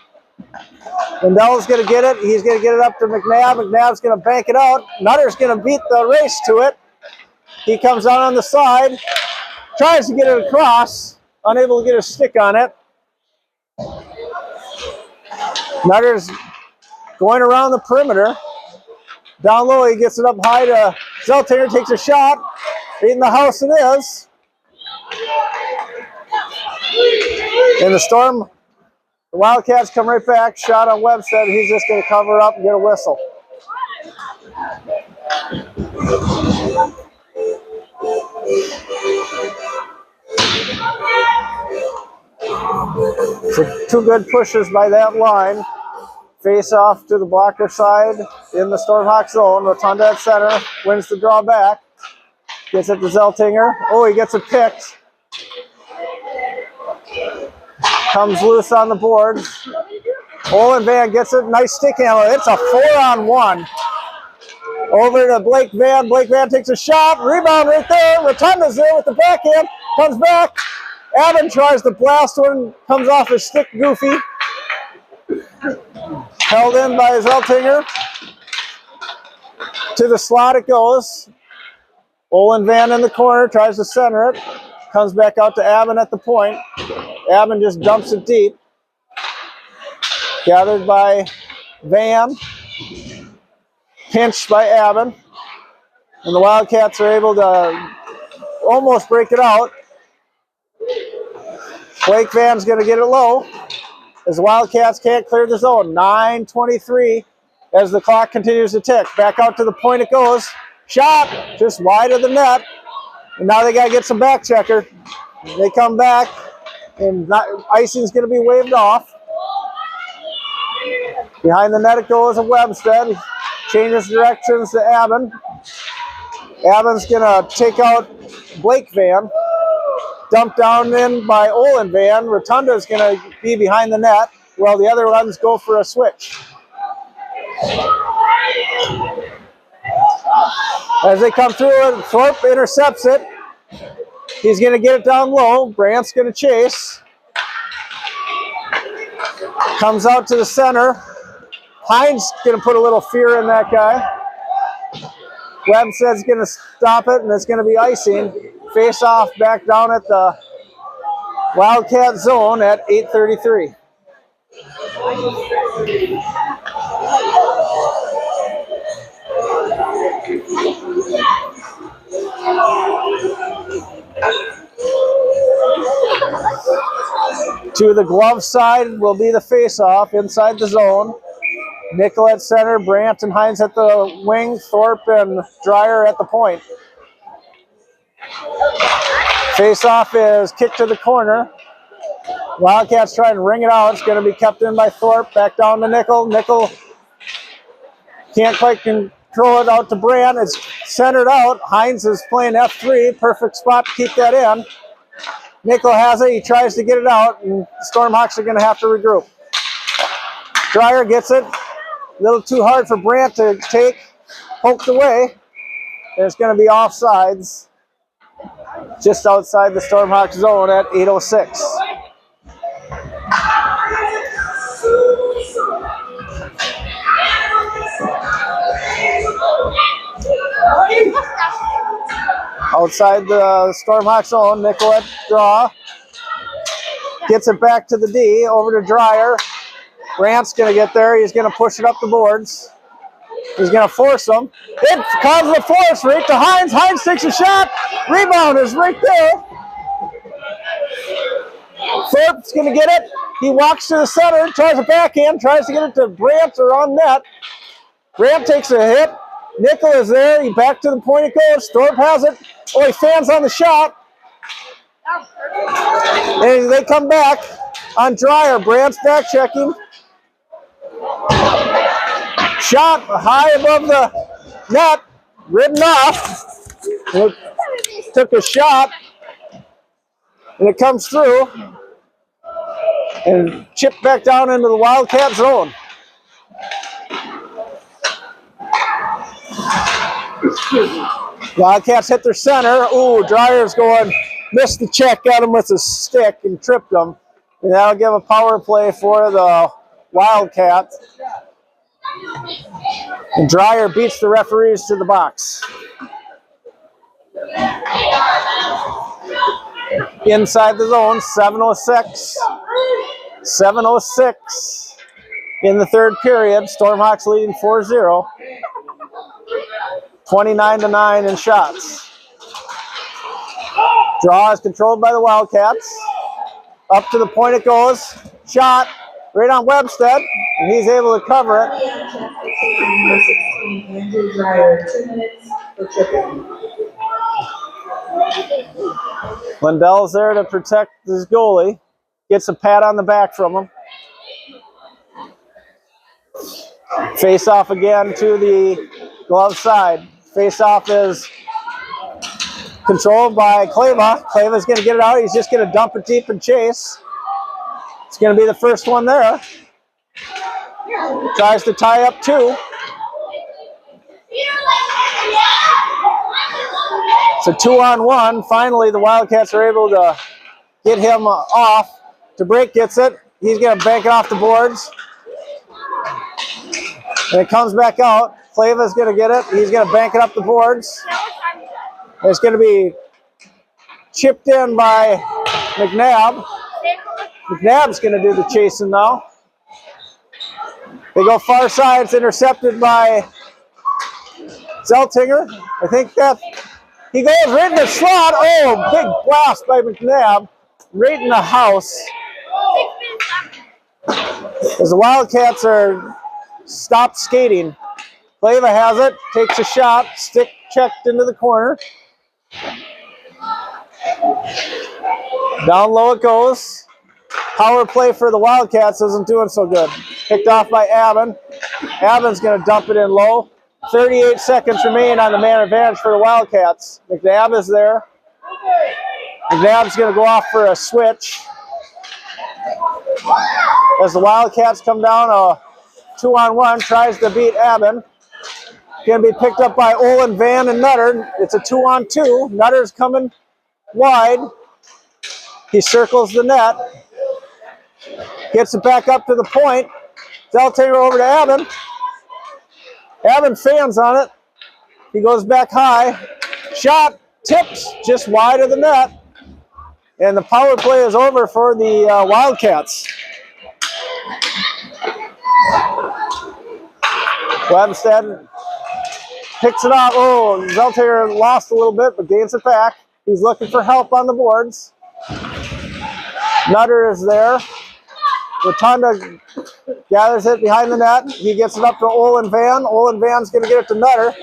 Lindell's going to get it. He's going to get it up to McNabb. McNabb's going to bank it out. Nutter's going to beat the race to it. He comes out on the side. Tries to get it across. Unable to get a stick on it. Nutter's going around the perimeter. Down low, he gets it up high to Zeltinger, takes a shot. In the house it is. In the Storm, the Wildcats come right back. Shot on Webstead. He's just going to cover up and get a whistle. So 2 good pushes by that line. Face off to the blocker side in the Stormhawk zone. Rotunda at center, wins the draw back. Gets it to Zeltinger. Oh, he gets it picked. Comes loose on the boards. Olin Van gets it. Nice stick handle. It's a 4-on-1. Over to Blake Van. Blake Van takes a shot. Rebound right there. Rotunda's there with the backhand. Comes back. Adam tries to blast one. Comes off his stick goofy. Held in by Zeltinger. To the slot it goes. Olin Van in the corner. Tries to center it. Comes back out to Abbott at the point. Abbott just dumps it deep. Gathered by Van. Pinched by Abbott. And the Wildcats are able to almost break it out. Blake Van's going to get it low. As the Wildcats can't clear the zone. 9:23 as the clock continues to tick. Back out to the point it goes. Shot just wide of the net. And now they got to get some back checker. They come back, and icing's going to be waved off. Behind the net it goes a Webstead. Changes directions to Abbott. Abbott's going to take out Blake Van. Dumped down in by Olin Van. Rotunda's going to be behind the net while the other ones go for a switch. As they come through it, Thorpe intercepts it. He's going to get it down low. Brandt's going to chase. Comes out to the center. Hines going to put a little fear in that guy. Webstead's going to stop it, and it's going to be icing. Face off back down at the Wildcat zone at 8:33. To the glove side will be the face-off inside the zone. Nickel at center, Brandt and Hines at the wing, Thorpe and Dreyer at the point. Face-off is kicked to the corner. Wildcats try and ring it out. It's going to be kept in by Thorpe. Back down to Nickel. Nickel can't quite control it out to Brandt. It's centered out. Hines is playing F3. Perfect spot to keep that in. Nickel has it. He tries to get it out, and the Stormhawks are going to have to regroup. Dreyer gets it. A little too hard for Brandt to take. Poked away. And it's going to be offsides. Just outside the Stormhawks zone at 8:06. Outside the Stormhawks zone, Nickel at draw. Gets it back to the D, over to Dreyer. Brandt's going to get there. He's going to push it up the boards. He's going to force him. It causes a force right to Hines. Hines takes a shot. Rebound is right there. Thorpe's going to get it. He walks to the center, tries a backhand, tries to get it to Brandt or on net. Brandt takes a hit. Nickel is there. He back to the point it goes. Thorpe has it. Oh, he fans on the shot. And they come back on Dreyer. Brandt's back checking. Shot high above the net, ridden off. took a shot, and it comes through and chipped back down into the Wildcat zone. Wildcats hit their center. Ooh, Dreyer's going, missed the check, got him with a stick and tripped him. And that'll give a power play for the Wildcats. And Dreyer beats the referees to the box. Inside the zone, 7:06. 7:06 in the third period. Stormhawks leading 4-0. 29-9 in shots. Draw is controlled by the Wildcats. Up to the point it goes. Shot right on Webstead, and he's able to cover it. Number 16, Andrew Dreyer, 2 minutes for tripping. Lindell's there to protect his goalie. Gets a pat on the back from him. Face off again to the glove side. Face off is controlled by Kleva. Kleva's going to get it out. He's just going to dump it deep and chase. It's going to be the first one there. Tries to tie up 2. It's a 2-on-1. Finally, the Wildcats are able to get him off. DeBrake gets it. He's going to bank it off the boards. And it comes back out. Kleva's going to get it. He's going to bank it up the boards. It's going to be chipped in by McNabb. McNabb's going to do the chasing now. They go far side. It's intercepted by Zeltinger. I think that he goes right in the slot. Oh, big blast by McNabb. Right in the house. As the Wildcats are stopped skating. Kleva has it, takes a shot, stick checked into the corner. Down low it goes. Power play for the Wildcats isn't doing so good. Picked off by Abbin. Abbin's going to dump it in low. 38 seconds remain on the man advantage for the Wildcats. McNabb is there. McNabb's going to go off for a switch. As the Wildcats come down a 2-on-1, tries to beat Abbin. Going to be picked up by Olin, Van, and Nutter. It's a 2-on-2. Nutter's coming wide. He circles the net. Gets it back up to the point. Zeltinger over to Abbin. Abbin fans on it. He goes back high. Shot tips just wide of the net. And the power play is over for the Wildcats. Webstead picks it up. Oh, Zeltinger lost a little bit, but gains it back. He's looking for help on the boards. Nutter is there. Rotunda gathers it behind the net. He gets it up to Olin Van. Olin Van's going to get it to Nutter.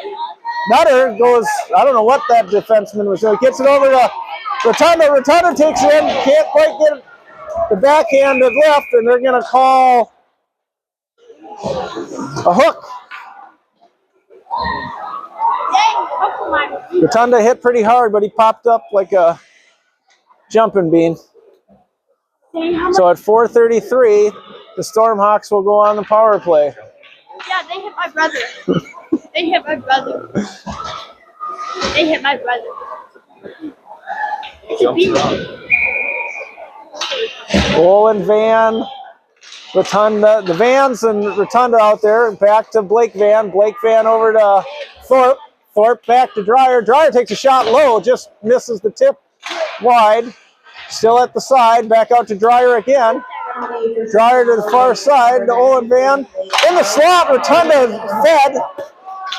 Nutter goes, I don't know what that defenseman was doing. Gets it over to Rotunda. Rotunda takes it in. Can't quite get it. The backhand is left, and they're going to call a hook. Rotunda hit pretty hard, but he popped up like a jumping bean. So at 4:33, the Stormhawks will go on the power play. Yeah, they hit my brother. They hit my brother. They hit my brother. It's a beat. Olin, Van, Rotunda. The Vans and Rotunda out there. Back to Blake Van. Blake Van over to Thorpe. Thorpe back to Dreyer. Dreyer takes a shot low. Just misses the tip wide. Still at the side. Back out to Dreyer again. Dreyer to the far side to Olin Van. In the slot, Rotunda fed.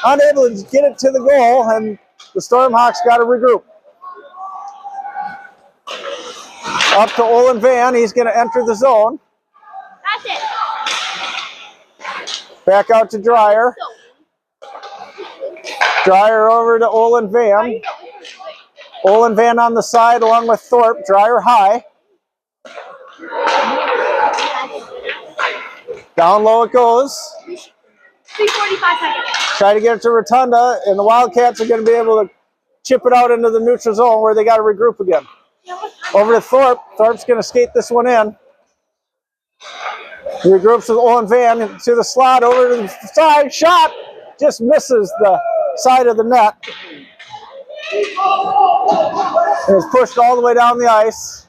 Unable to get it to the goal, and the Stormhawks got to regroup. Up to Olin Van. He's going to enter the zone. That's it. Back out to Dreyer. Dreyer over to Olin Van. Olin Van on the side along with Thorpe. Dreyer high. Down low it goes. 3:45 seconds. Try to get it to Rotunda, and the Wildcats are going to be able to chip it out into the neutral zone where they got to regroup again. Over to Thorpe. Thorpe's going to skate this one in. Regroups with Owen Van to the slot, over to the side. Shot just misses the side of the net. And it's pushed all the way down the ice.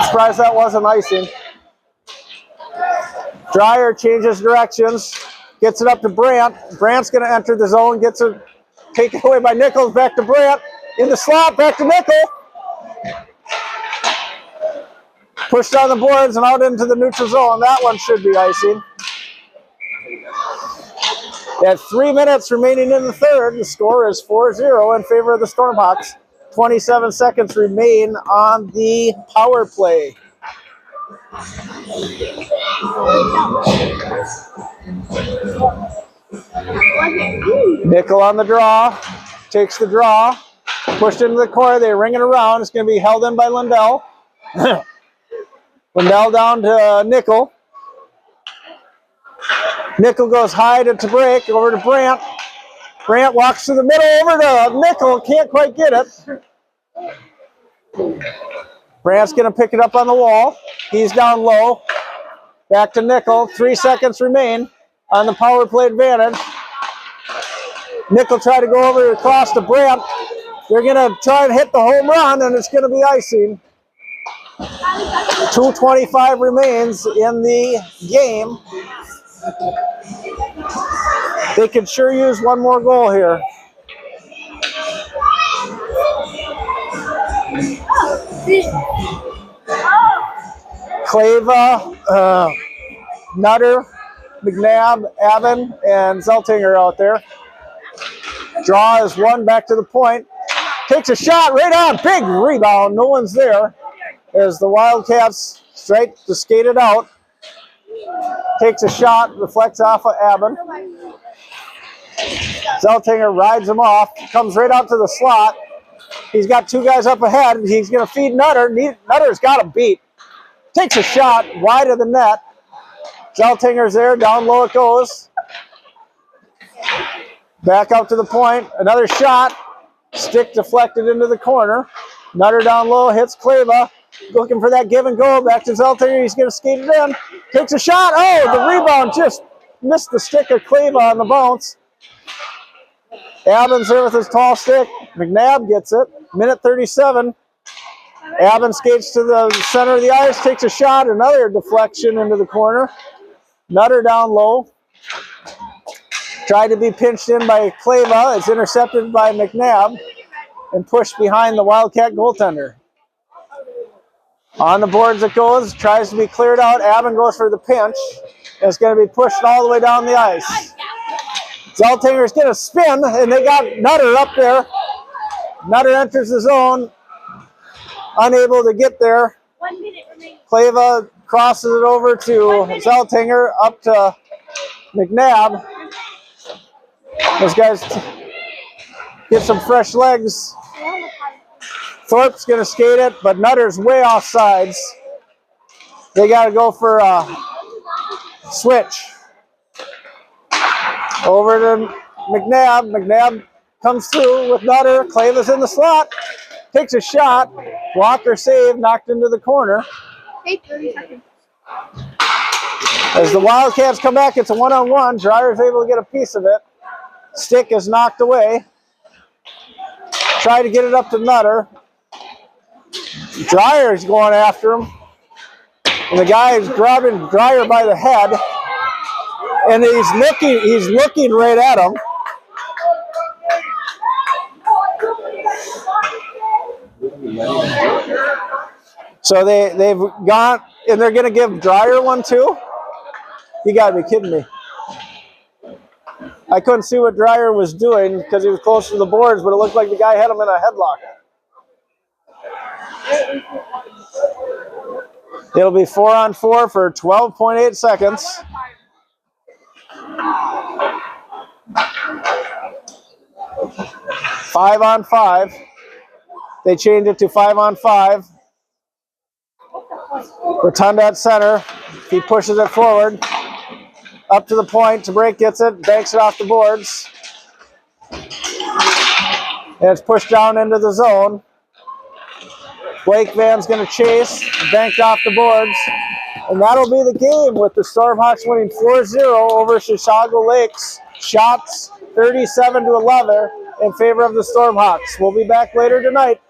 Surprised that wasn't icing. Dreyer changes directions, gets it up to Brandt. Brandt's going to enter the zone, gets it taken away by Nichols. Back to Brandt. In the slot, back to Nickel. Pushed on the boards and out into the neutral zone. That one should be icing. At 3 minutes remaining in the third, the score is 4-0 in favor of the Stormhawks. 27 seconds remain on the power play. Nickel on the draw, takes the draw, pushed into the corner. They ring it around. It's going to be held in by Lindell. Lindell down to Nickel. Nickel goes high to break, over to Brandt. Brandt walks to the middle, over to Nickel, can't quite get it. Brandt's going to pick it up on the wall. He's down low. Back to Nickel. 3 seconds remain on the power play advantage. Nickel tried to go over across to Brandt. They're going to try and hit the home run, and it's going to be icing. 2:25 remains in the game. They could sure use one more goal here. Clava, Nutter, McNabb, Avon, and Zeltinger out there. Draw is one back to the point. Takes a shot right on. Big rebound. No one's there. As the Wildcats straight to skate it out. Takes a shot, reflects off of Avon. Zeltinger rides him off, comes right out to the slot. He's got two guys up ahead. He's going to feed Nutter. Nutter's got him beat. Takes a shot wide of the net. Zeltinger's there. Down low it goes. Back up to the point. Another shot. Stick deflected into the corner. Nutter down low. Hits Clava. Looking for that give and go. Back to Zeltinger. He's going to skate it in. Takes a shot. Oh, the rebound just missed the stick of Clava on the bounce. Avon's there with his tall stick. McNabb gets it. Minute 37. Avon skates to the center of the ice, takes a shot, another deflection into the corner. Nutter down low. Tried to be pinched in by Clava. It's intercepted by McNabb and pushed behind the Wildcat goaltender. On the boards it goes, tries to be cleared out. Avon goes for the pinch. It's going to be pushed all the way down the ice. Zeltinger's going to spin, and they got Nutter up there. Nutter enters the zone, unable to get there. 1 minute remaining. Clava crosses it over to Zeltinger, up to McNabb. Those guys get some fresh legs. Thorpe's going to skate it, but Nutter's way off sides. They got to go for a switch. Over to McNabb. McNabb comes through with Nutter. Clava's in the slot. Takes a shot. Blocker save, knocked into the corner. Hey, 30 seconds. As the Wildcats come back, it's a one-on-one. Dreyer's able to get a piece of it. Stick is knocked away. Try to get it up to Nutter. Dreyer's going after him. And the guy is grabbing Dreyer by the head. And he's looking right at him. So they've gone, and they're going to give Dreyer one too? You got to be kidding me. I couldn't see what Dreyer was doing because he was close to the boards, but it looked like the guy had him in a headlock. It'll be 4-on-4 for 12.8 seconds. Five-on-five. They changed it to 5-on-5. Rotunda at center. He pushes it forward. Up to the point. To break gets it. Banks it off the boards. And it's pushed down into the zone. Blake Van's going to chase, banked off the boards. And that'll be the game with the Stormhawks winning 4-0 over Chisago Lakes. Shots 37-11 in favor of the Stormhawks. We'll be back later tonight.